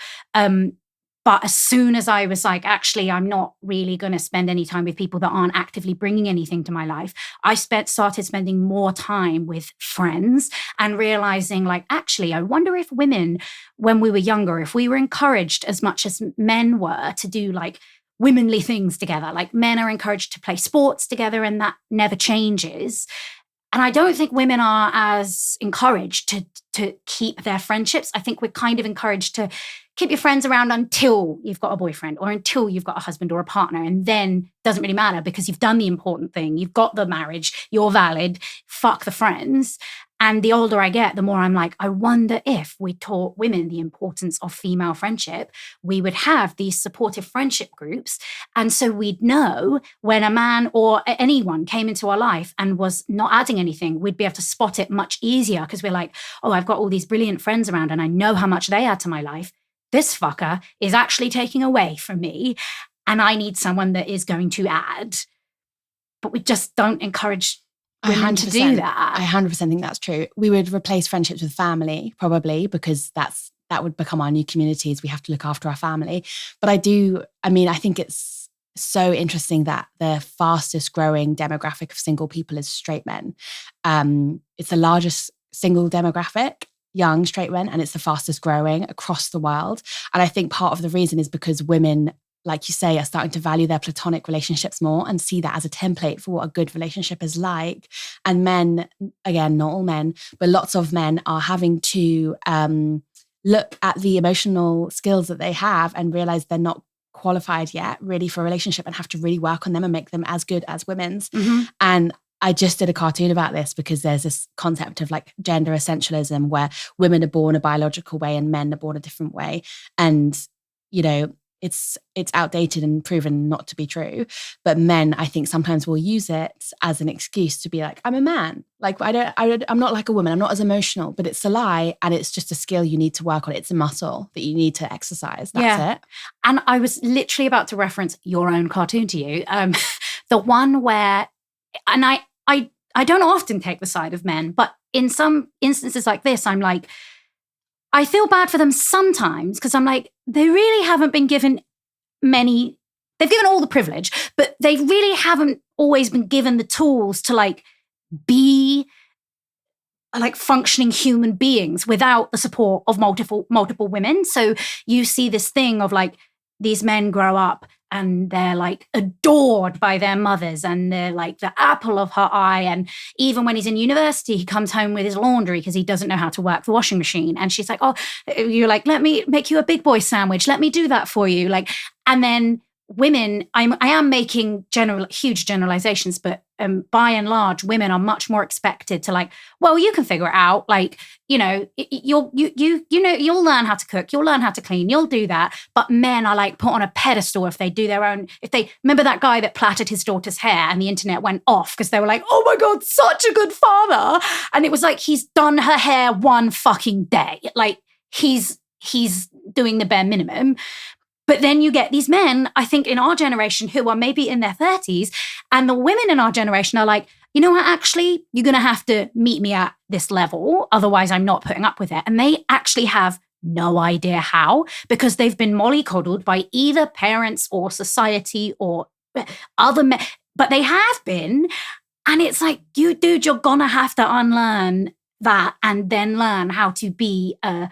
But as soon as I was like, actually, I'm not really going to spend any time with people that aren't actively bringing anything to my life, I started spending more time with friends and realizing, like, actually, I wonder if women, when we were younger, if we were encouraged as much as men were to do like womanly things together. Like, men are encouraged to play sports together, and that never changes. And I don't think women are as encouraged to keep their friendships. I think we're kind of encouraged to keep your friends around until you've got a boyfriend or until you've got a husband or a partner. And then it doesn't really matter because you've done the important thing. You've got the marriage. You're valid. Fuck the friends. And the older I get, the more I'm like, I wonder if we taught women the importance of female friendship, we would have these supportive friendship groups. And so we'd know when a man or anyone came into our life and was not adding anything, we'd be able to spot it much easier because we're like, oh, I've got all these brilliant friends around and I know how much they add to my life. This fucker is actually taking away from me and I need someone that is going to add. But we just don't encourage women to do that. I 100% think that's true. We would replace friendships with family probably because that would become our new communities. We have to look after our family. But I think it's so interesting that the fastest growing demographic of single people is straight men. It's the largest single demographic, young straight men, and it's the fastest growing across the world. And I think part of the reason is because women, like you say, are starting to value their platonic relationships more and see that as a template for what a good relationship is like. And men, again, not all men, but lots of men are having to look at the emotional skills that they have and realize they're not qualified yet really for a relationship and have to really work on them and make them as good as women's. Mm-hmm. And I just did a cartoon about this because there's this concept of like gender essentialism where women are born a biological way and men are born a different way. And, you know, it's outdated and proven not to be true. But men, I think, sometimes will use it as an excuse to be like, I'm a man. Like, I'm not like a woman. I'm not as emotional. But it's a lie. And it's just a skill you need to work on. It's a muscle that you need to exercise. That's it. And I was literally about to reference your own cartoon to you. The one where, and I don't often take the side of men, but in some instances like this, I'm like, I feel bad for them sometimes because I'm like, they really haven't been given they've given all the privilege, but they really haven't always been given the tools to like be like functioning human beings without the support of multiple women. So you see this thing of like these men grow up and they're like adored by their mothers and they're like the apple of her eye. And even when he's in university, he comes home with his laundry because he doesn't know how to work the washing machine. And she's like, oh, you're like, let me make you a big boy sandwich. Let me do that for you. Like, and then women, I am making huge generalizations, but by and large, women are much more expected to like, well, you can figure it out. Like, you know, you'll learn how to cook, you'll learn how to clean, you'll do that. But men are like put on a pedestal if they do their own. If they remember that guy that plaited his daughter's hair and the internet went off because they were like, oh my God, such a good father. And it was like, he's done her hair one fucking day. Like he's doing the bare minimum. But then you get these men, I think in our generation, who are maybe in their 30s, and the women in our generation are like, you know what, actually, you're going to have to meet me at this level. Otherwise, I'm not putting up with it. And they actually have no idea how, because they've been mollycoddled by either parents or society or other men. But they have been. And it's like, you're going to have to unlearn that and then learn how to be a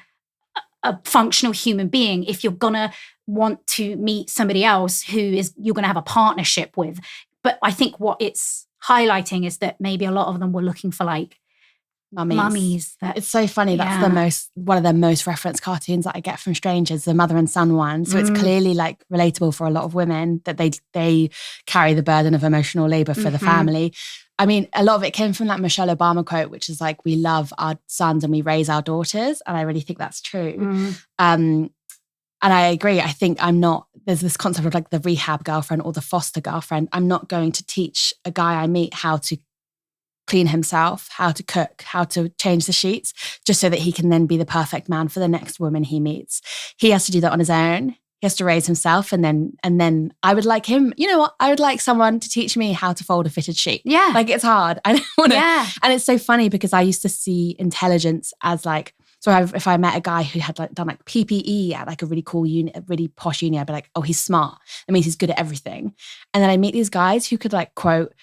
functional human being if you're going to want to meet somebody else who is you're going to have a partnership with. But I think what it's highlighting is that maybe a lot of them were looking for like mummies. It's so funny. That's one of the most referenced cartoons that I get from strangers, the mother and son one. So it's clearly like relatable for a lot of women that they carry the burden of emotional labor for the family. I mean, a lot of it came from that Michelle Obama quote, which is like, we love our sons and we raise our daughters. And I really think that's true. And I agree. I think there's this concept of like the rehab girlfriend or the foster girlfriend. I'm not going to teach a guy I meet how to clean himself, how to cook, how to change the sheets, just so that he can then be the perfect man for the next woman he meets. He has to do that on his own. He has to raise himself. And then I would like him, you know what? I would like someone to teach me how to fold a fitted sheet. Yeah. Like it's hard. I don't want to. Yeah. And it's so funny because I used to see intelligence as like, so if I met a guy who had like done like PPE at like a really cool uni, a really posh uni, I'd be like, oh, he's smart. That means he's good at everything. And then I meet these guys who could like quote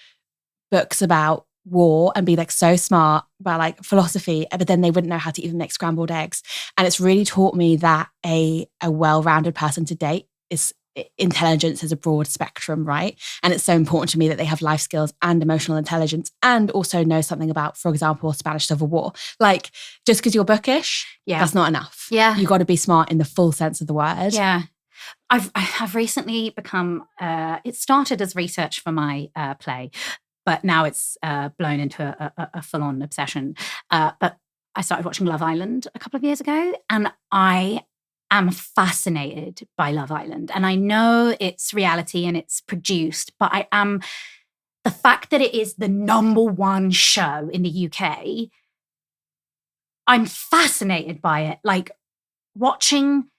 books about war and be like so smart about like philosophy, but then they wouldn't know how to even make scrambled eggs. And it's really taught me that a well-rounded person to date is intelligence is a broad spectrum, right? And it's so important to me that they have life skills and emotional intelligence and also know something about, for example, Spanish Civil War. Like, just because you're bookish, that's not enough. Yeah. You got to be smart in the full sense of the word. Yeah. I've recently become, it started as research for my play, but now it's blown into a full-on obsession. But I started watching Love Island a couple of years ago, and I am fascinated by Love Island. And I know it's reality and it's produced, but the fact that it is the number one show in the UK, I'm fascinated by it. Like watching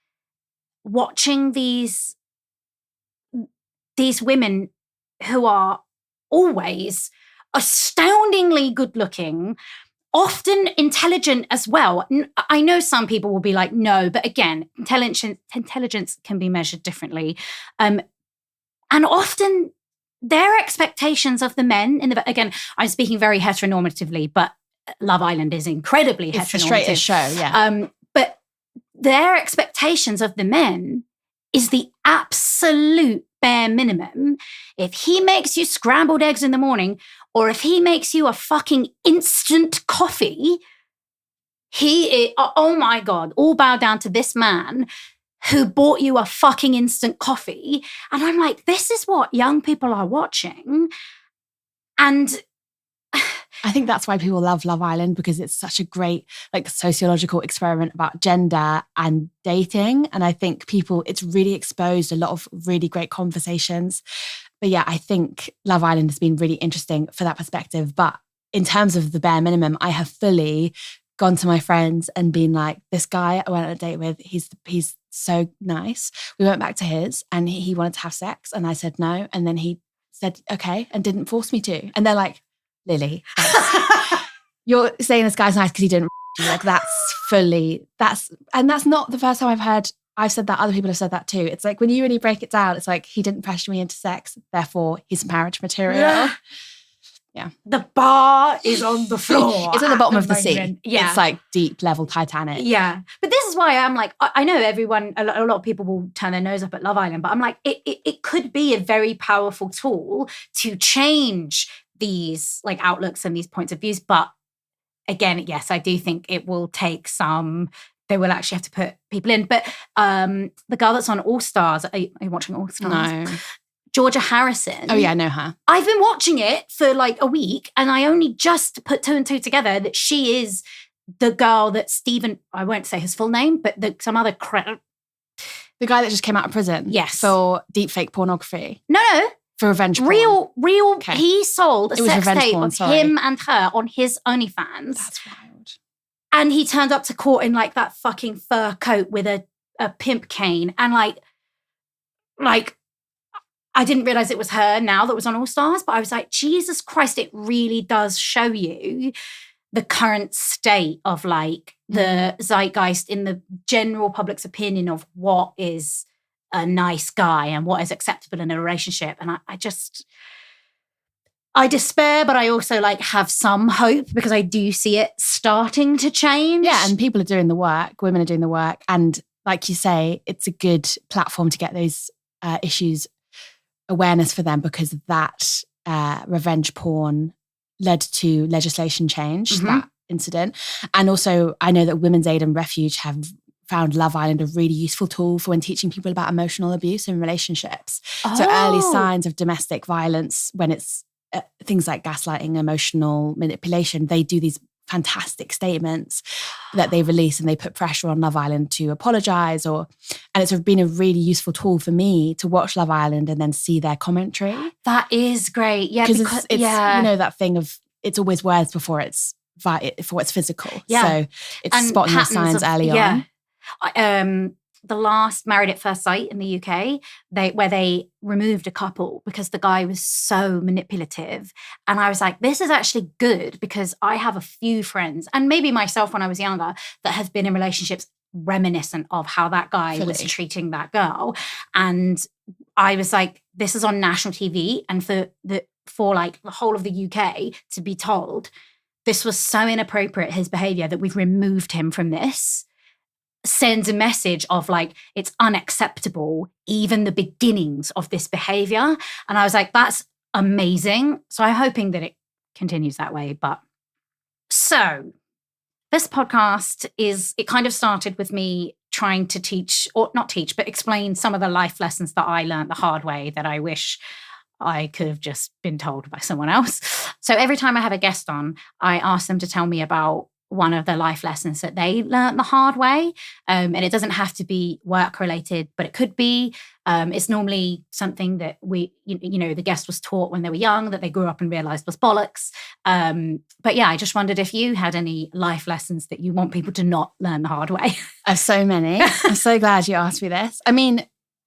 these women who are always astoundingly good looking, often intelligent as well. I know some people will be like, no, but again, intelligence can be measured differently. And often their expectations of the men, again, I'm speaking very heteronormatively, but Love Island is incredibly heteronormative. It's the straightest show, yeah. But their expectations of the men is the absolute bare minimum. If he makes you scrambled eggs in the morning, or if he makes you a fucking instant coffee, he is, oh my God, all bow down to this man who bought you a fucking instant coffee. And I'm like, this is what young people are watching. And I think that's why people love Love Island, because it's such a great like sociological experiment about gender and dating. And I think it's really exposed a lot of really great conversations. But yeah, I think Love Island has been really interesting for that perspective. But in terms of the bare minimum, I have fully gone to my friends and been like, this guy I went on a date with, he's so nice. We went back to his and he wanted to have sex and I said no. And then he said, okay, and didn't force me to. And they're like, Lily, you're saying this guy's nice because he didn't like and that's not the first time I've said that. Other people have said that too. It's like when you really break it down, it's like he didn't pressure me into sex, therefore he's marriage material. Yeah. The bar is on the floor. It's at the bottom of the sea. Yeah. It's like deep level Titanic. Yeah. But this is why I'm like, I know a lot of people will turn their nose up at Love Island, but I'm like, it could be a very powerful tool to change these like outlooks and these points of views. But again, yes, I do think it will take they will actually have to put people in. But the girl that's on All Stars, are you watching All Stars? No. Georgia Harrison. Oh yeah, I know her. I've been watching it for like a week and I only just put two and two together that she is the girl that Stephen, I won't say his full name, but some other the guy that just came out of prison. Yes. For deepfake pornography. No. For revenge porn. Real. Okay. He sold a sex tape of him and her on his OnlyFans. That's wild. And he turned up to court in like that fucking fur coat with a pimp cane. And like, I didn't realize it was her now that was on All Stars, but I was like, Jesus Christ, it really does show you the current state of like the zeitgeist in the general public's opinion of what is a nice guy and what is acceptable in a relationship. And I despair, but I also like have some hope because I do see it starting to change. Yeah, and people are doing the work, women are doing the work. And like you say, it's a good platform to get those issues awareness for them, because that revenge porn led to legislation change, that incident. And also I know that Women's Aid and Refuge have found Love Island a really useful tool for when teaching people about emotional abuse in relationships. So early signs of domestic violence, when it's things like gaslighting, emotional manipulation, they do these fantastic statements that they release and they put pressure on Love Island to apologize, and it's been a really useful tool for me to watch Love Island and then see their commentary. That is great. Yeah, because it's you know that thing of it's always words before it's physical. Yeah. So it's and spotting the signs early on. The last Married at First Sight in the UK, where they removed a couple because the guy was so manipulative. And I was like, this is actually good, because I have a few friends, and maybe myself when I was younger, that have been in relationships reminiscent of how that guy was treating that girl. And I was like, this is on national TV, and for like the whole of the UK to be told this was so inappropriate, his behavior, that we've removed him from this. sends a message of like, it's unacceptable, even the beginnings of this behavior. And I was like, that's amazing. So I'm hoping that it continues that way. But so this podcast it kind of started with me trying to teach, or not teach, but explain some of the life lessons that I learned the hard way that I wish I could have just been told by someone else. So every time I have a guest on, I ask them to tell me about one of the life lessons that they learned the hard way. And it doesn't have to be work related, but it could be. It's normally something that the guest was taught when they were young, that they grew up and realized was bollocks. But yeah, I just wondered if you had any life lessons that you want people to not learn the hard way. I have so many. I'm so glad you asked me this. I mean,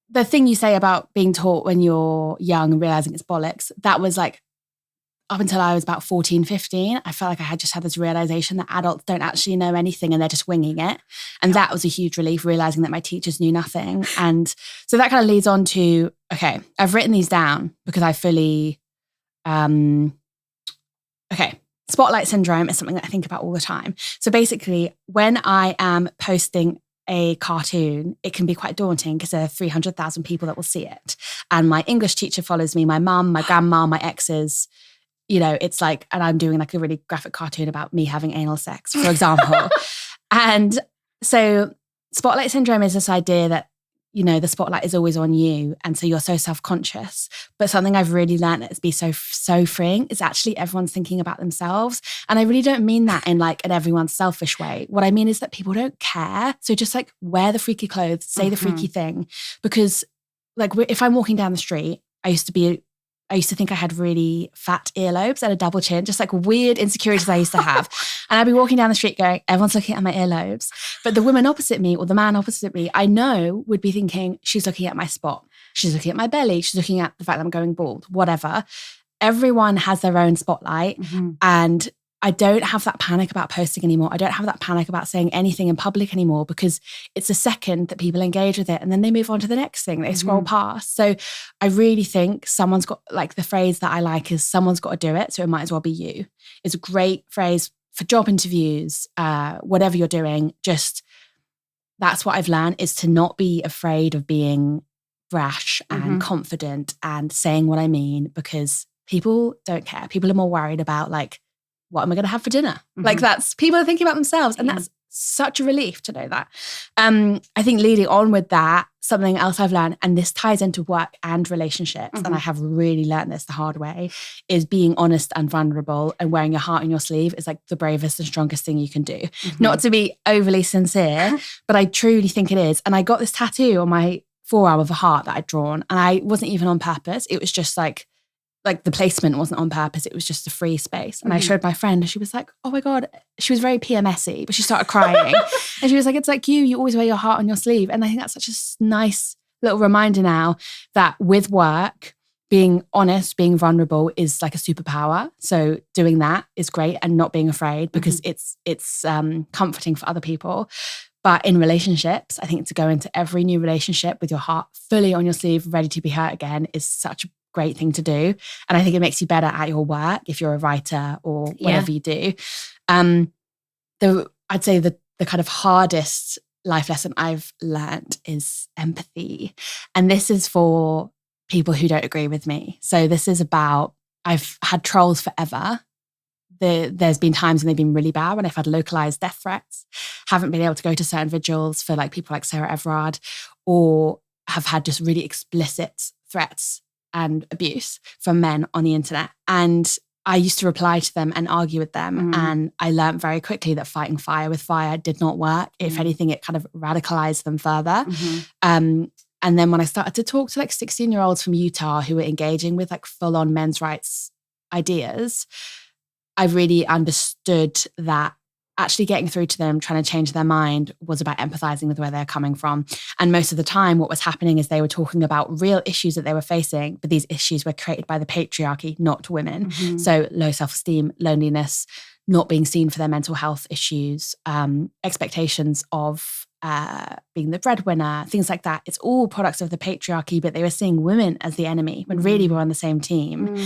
the thing you say about being taught when you're young and realizing it's bollocks, that was like, up until I was about 14, 15, I felt like I had just had this realization that adults don't actually know anything and they're just winging it. And that was a huge relief, realizing that my teachers knew nothing. And so that kind of leads on to, okay, I've written these down because I fully, spotlight syndrome is something that I think about all the time. So basically, when I am posting a cartoon, it can be quite daunting because there are 300,000 people that will see it. And my English teacher follows me, my mum, my grandma, my exes. It's like, and I'm doing like a really graphic cartoon about me having anal sex, for example. And so spotlight syndrome is this idea that, the spotlight is always on you. And so you're so self-conscious. But something I've really learned that's been so freeing is actually everyone's thinking about themselves. And I really don't mean that in like an everyone's selfish way. What I mean is that people don't care. So just like wear the freaky clothes, say the freaky thing. Because like if I'm walking down the street, I used to think I had really fat earlobes and a double chin, just like weird insecurities I used to have. And I'd be walking down the street going, everyone's looking at my earlobes. But the woman opposite me or the man opposite me, I know would be thinking, she's looking at my spot. She's looking at my belly. She's looking at the fact that I'm going bald, whatever. Everyone has their own spotlight. And I don't have that panic about posting anymore. I don't have that panic about saying anything in public anymore because it's a second that people engage with it and then they move on to the next thing. They scroll past. So I really think someone's got, like the phrase that I like is someone's got to do it, so it might as well be you. It's a great phrase for job interviews, whatever you're doing. Just that's what I've learned is to not be afraid of being brash and confident and saying what I mean because people don't care. People are more worried about like, what am I going to have for dinner? Like that's, people are thinking about themselves and that's such a relief to know that. I think leading on with that, something else I've learned, and this ties into work and relationships, and I have really learned this the hard way, is being honest and vulnerable and wearing your heart on your sleeve is like the bravest and strongest thing you can do. Not to be overly sincere, but I truly think it is. And I got this tattoo on my forearm of a heart that I'd drawn, and I wasn't even on purpose. It was just like the placement wasn't on purpose. It was just a free space. And I showed my friend and she was like, oh my God, she was very PMS-y, but she started crying. And she was like, it's like you always wear your heart on your sleeve. And I think that's such a nice little reminder now that with work, being honest, being vulnerable is like a superpower. So doing that is great and not being afraid because it's comforting for other people. But in relationships, I think to go into every new relationship with your heart fully on your sleeve, ready to be hurt again is such a great thing to do. And I think it makes you better at your work if you're a writer or whatever you do. I'd say the kind of hardest life lesson I've learned is empathy. And this is for people who don't agree with me. So this is about, I've had trolls forever. There's been times when they've been really bad when I've had localized death threats, haven't been able to go to certain vigils for like people like Sarah Everard, or have had just really explicit threats and abuse from men on the internet. And I used to reply to them and argue with them. And I learned very quickly that fighting fire with fire did not work. If anything, it kind of radicalized them further. And then when I started to talk to like 16-year-olds from Utah who were engaging with like full-on men's rights ideas, I really understood that actually getting through to them, trying to change their mind was about empathizing with where they're coming from. And most of the time, what was happening is they were talking about real issues that they were facing, but these issues were created by the patriarchy, not women. So low self-esteem, loneliness, not being seen for their mental health issues, expectations of being the breadwinner, things like that. It's all products of the patriarchy, but they were seeing women as the enemy when really we're on the same team.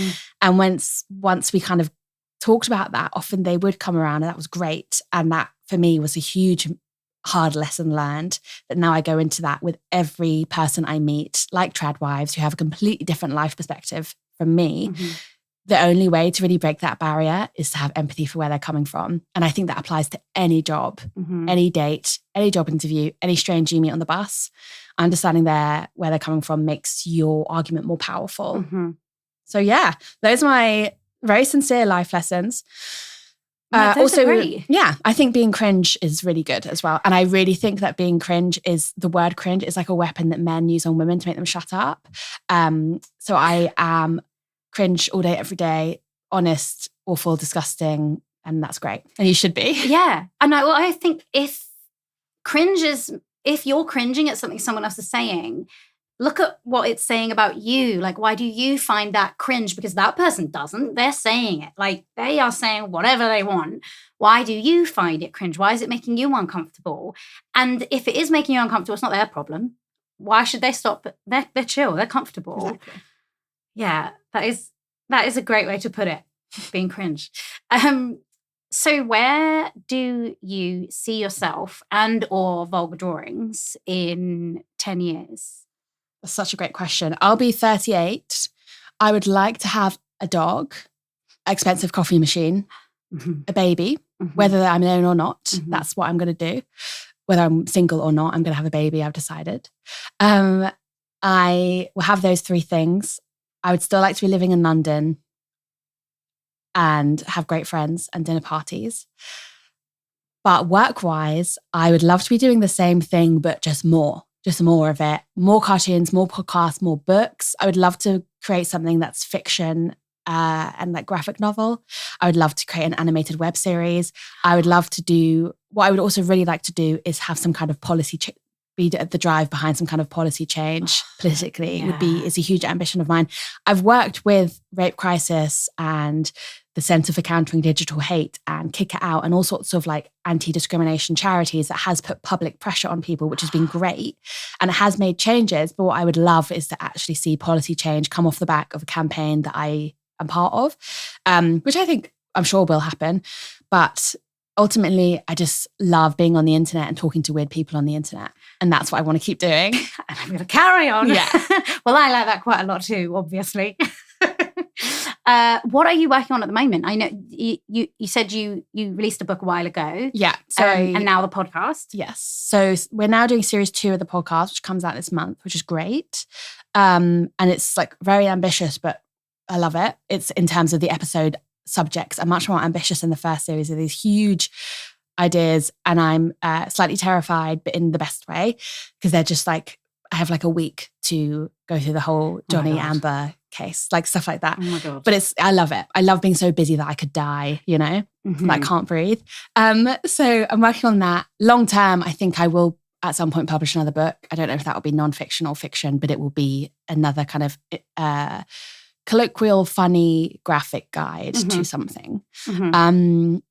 And once we kind of talked about that, often they would come around and that was great. And that for me was a huge hard lesson learned that now I go into that with every person I meet, like trad wives who have a completely different life perspective from me. The only way to really break that barrier is to have empathy for where they're coming from. And I think that applies to any job, any date, any job interview, any stranger you meet on the bus. Understanding where they're coming from makes your argument more powerful. So yeah, those are my very sincere life lessons. Those are great. Yeah, I think being cringe is really good as well. And I really think that being cringe the word cringe is like a weapon that men use on women to make them shut up. So I am cringe all day, every day, honest, awful, disgusting, and that's great. And you should be. Yeah. And I think if you're cringing at something someone else is saying, look at what it's saying about you. Like, why do you find that cringe? Because that person doesn't. They're saying it. Like, they are saying whatever they want. Why do you find it cringe? Why is it making you uncomfortable? And if it is making you uncomfortable, it's not their problem. Why should they stop? They're chill. They're comfortable. Exactly. Yeah, that is a great way to put it, being cringe. So where do you see yourself and or Vulgar Drawings in 10 years? That's such a great question. I'll be 38. I would like to have a dog, an expensive coffee machine, a baby, whether I'm alone or not. That's what I'm going to do. Whether I'm single or not, I'm going to have a baby, I've decided. I will have those three things. I would still like to be living in London and have great friends and dinner parties. But work-wise, I would love to be doing the same thing, but just more of it. More cartoons, more podcasts, more books. I would love to create something that's fiction and like graphic novel. I would love to create an animated web series. I would love to do, what I would also really like to do is have some kind of policy be at the drive behind some kind of policy change politically. Is a huge ambition of mine. I've worked with Rape Crisis and the Centre for Countering Digital Hate and Kick It Out and all sorts of like anti-discrimination charities that has put public pressure on people, which has been great and it has made changes. But what I would love is to actually see policy change come off the back of a campaign that I am part of, which I'm sure will happen. But ultimately, I just love being on the internet and talking to weird people on the internet. And that's what I want to keep doing. And I'm going to carry on. Yeah. Well, I like that quite a lot too, obviously. What are you working on at the moment? I know you said you released a book a while ago. Yeah. So and now the podcast. Yes. So we're now doing series 2 of the podcast, which comes out this month, which is great. And it's like very ambitious, but I love it. It's in terms of the episode subjects are much more ambitious in the first series of these huge ideas. And I'm slightly terrified, but in the best way, because they're just like, I have like a week to go through the whole Johnny Amber case, like stuff like that. Oh my God. But I love it. I love being so busy that I could die, you know, that I can't breathe. So I'm working on that. Long term, I think I will at some point publish another book. I don't know if that will be non-fiction or fiction, but it will be another kind of colloquial, funny, graphic guide to something. And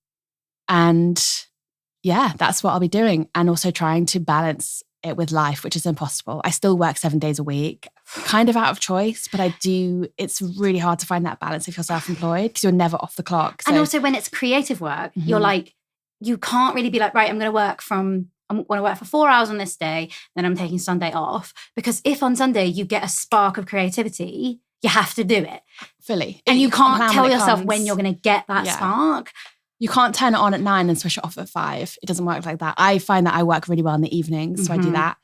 yeah, that's what I'll be doing. And also trying to balance it with life, which is impossible. I still work 7 days a week, kind of out of choice, but it's really hard to find that balance if you're self-employed because you're never off the clock. So. And also when it's creative work, you're like, you can't really be like, right, I'm going to work for 4 hours on this day, then I'm taking Sunday off. Because if on Sunday you get a spark of creativity, you have to do it. Fully. And you can't tell yourself when you're going to get that spark. You can't turn it on at 9 and switch it off at 5. It doesn't work like that. I find that I work really well in the evenings, so I do that.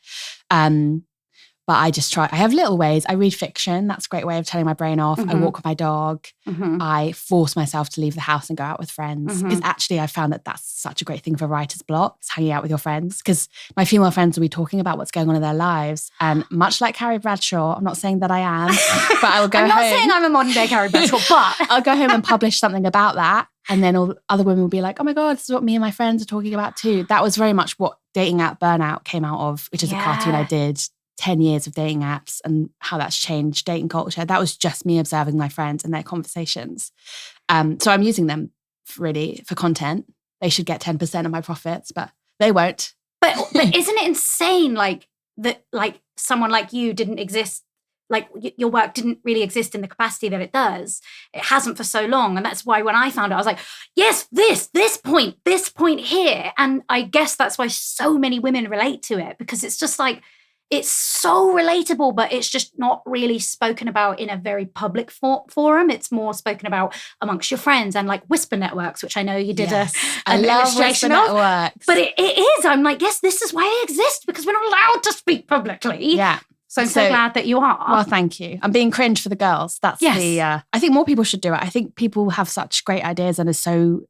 But I just try. I have little ways. I read fiction. That's a great way of turning my brain off. I walk with my dog. I force myself to leave the house and go out with friends. Because actually I found that that's such a great thing for writer's block, is hanging out with your friends. Because my female friends will be talking about what's going on in their lives. And much like Carrie Bradshaw, I'm not saying that I am, but I will go home. I'm not saying I'm a modern day Carrie Bradshaw, but I'll go home and publish something about that. And then all other women will be like, oh my God, this is what me and my friends are talking about too. That was very much what Dating App Burnout came out of, which is a cartoon I did, 10 years of dating apps and how that's changed dating culture. That was just me observing my friends and their conversations. So I'm using them really for content. They should get 10% of my profits, but they won't. But isn't it insane like that, like someone like you didn't exist your work didn't really exist in the capacity that it does. It hasn't for so long. And that's why when I found it, I was like, yes, this point here. And I guess that's why so many women relate to it, because it's just like, it's so relatable, but it's just not really spoken about in a very public forum. It's more spoken about amongst your friends and like whisper networks, which I know you did an illustration of. Networks. But it is. I'm like, yes, this is why I exist, because we're not allowed to speak publicly. Yeah. So I'm so glad that you are. Well, thank you. I'm being cringe for the girls. That's I think more people should do it. I think people have such great ideas and are so...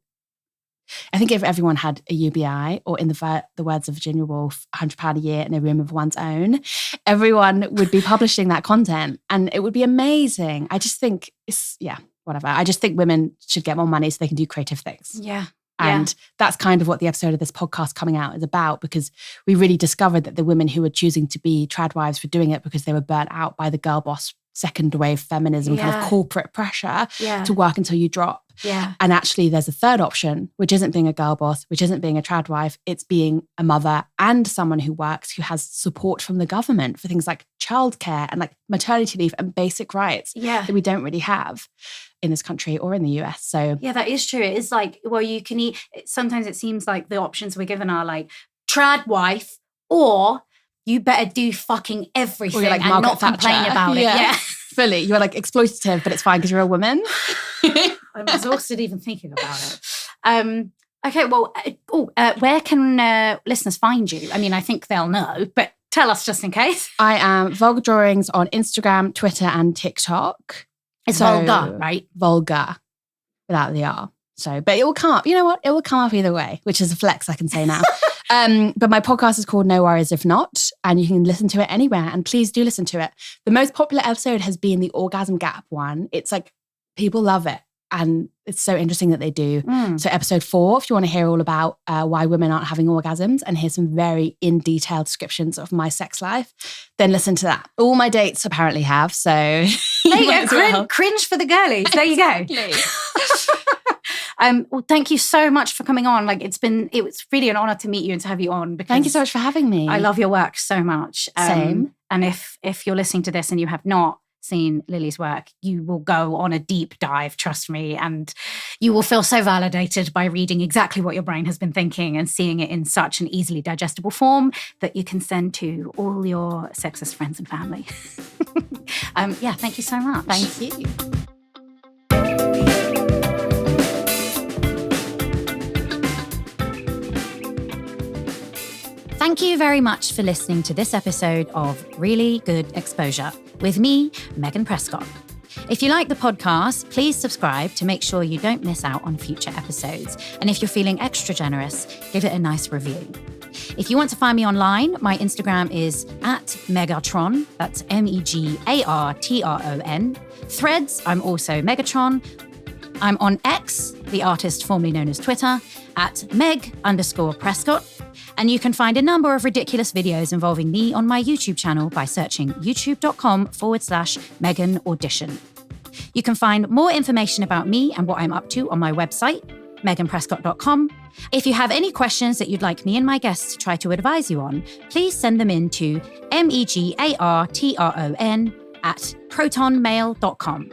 I think if everyone had a UBI, or in the words of Virginia Woolf, £100 a year in a room of one's own, everyone would be publishing that content and it would be amazing. I just think whatever. I just think women should get more money so they can do creative things. Yeah. And that's kind of what the episode of this podcast coming out is about, because we really discovered that the women who were choosing to be trad wives were doing it because they were burnt out by the girl boss second wave feminism, kind of corporate pressure to work until you drop. Yeah. And actually there's a third option, which isn't being a girl boss, which isn't being a trad wife. It's being a mother and someone who works, who has support from the government for things like childcare and like maternity leave and basic rights that we don't really have in this country or in the US. So yeah, that is true. It is like, well, you can eat. Sometimes it seems like the options we're given are like trad wife, or you better do fucking everything like and Margaret not Thatcher. complain about it. Yeah. Fully. You're like exploitative, but it's fine because you're a woman. I'm exhausted even thinking about it. Okay, well, where can listeners find you? I mean, I think they'll know, but tell us just in case. I am Vulgar Drawings on Instagram, Twitter, and TikTok. It's vulgar, right? Vulgar, without the R. So, but it will come up. You know what? It will come up either way, which is a flex I can say now. But my podcast is called No Worries If Not, and you can listen to it anywhere. And please do listen to it. The most popular episode has been the orgasm gap one. It's like people love it. And it's so interesting that they do. So episode 4, if you want to hear all about why women aren't having orgasms and hear some very in detailed descriptions of my sex life, then listen to that. All my dates apparently have, so... There you go, cringe for the girlies. There you go. Well, thank you so much for coming on. Like it was really an honor to meet you and to have you on. Because thank you so much for having me. I love your work so much. Same. And if you're listening to this and you have not seen Lily's work, you will go on a deep dive, trust me, and you will feel so validated by reading exactly what your brain has been thinking and seeing it in such an easily digestible form that you can send to all your sexist friends and family. Thank you so much. Thank you. Thank you very much for listening to this episode of Really Good Exposure with me, Megan Prescott. If you like the podcast, please subscribe to make sure you don't miss out on future episodes. And if you're feeling extra generous, give it a nice review. If you want to find me online, my Instagram is @Megatron. That's MEGARTRON. Threads, I'm also Megatron. I'm on X, the artist formerly known as Twitter, @Meg_Prescott. And you can find a number of ridiculous videos involving me on my YouTube channel by searching youtube.com/Megan Audition. You can find more information about me and what I'm up to on my website, meganprescott.com. If you have any questions that you'd like me and my guests to try to advise you on, please send them in to megartron@protonmail.com.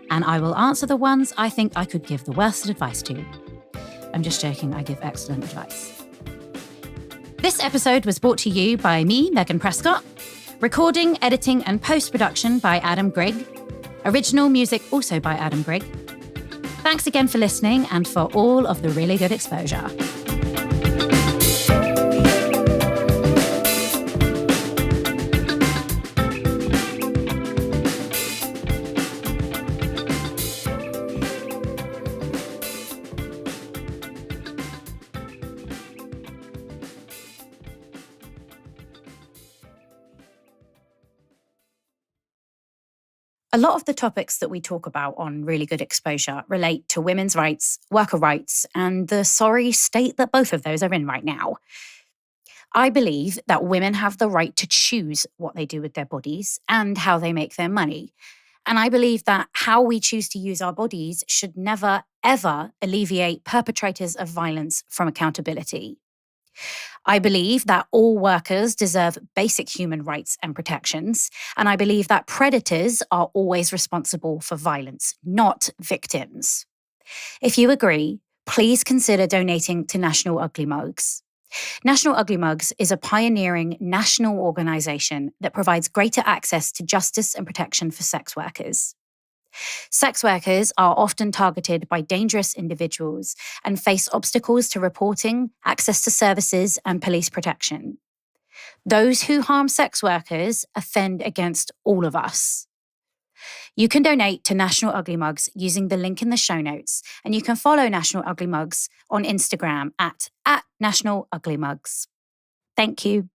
And I will answer the ones I think I could give the worst advice to. I'm just joking, I give excellent advice. This episode was brought to you by me, Megan Prescott. Recording, editing, and post-production by Adam Grigg. Original music also by Adam Grigg. Thanks again for listening and for all of the really good exposure. A lot of the topics that we talk about on Really Good Exposure relate to women's rights, worker rights, and the sorry state that both of those are in right now. I believe that women have the right to choose what they do with their bodies and how they make their money. And I believe that how we choose to use our bodies should never, ever alleviate perpetrators of violence from accountability. I believe that all workers deserve basic human rights and protections, and I believe that predators are always responsible for violence, not victims. If you agree, please consider donating to National Ugly Mugs. National Ugly Mugs is a pioneering national organisation that provides greater access to justice and protection for sex workers. Sex workers are often targeted by dangerous individuals and face obstacles to reporting, access to services, and police protection. Those who harm sex workers offend against all of us. You can donate to National Ugly Mugs using the link in the show notes, and you can follow National Ugly Mugs on Instagram at National Ugly Mugs. Thank you.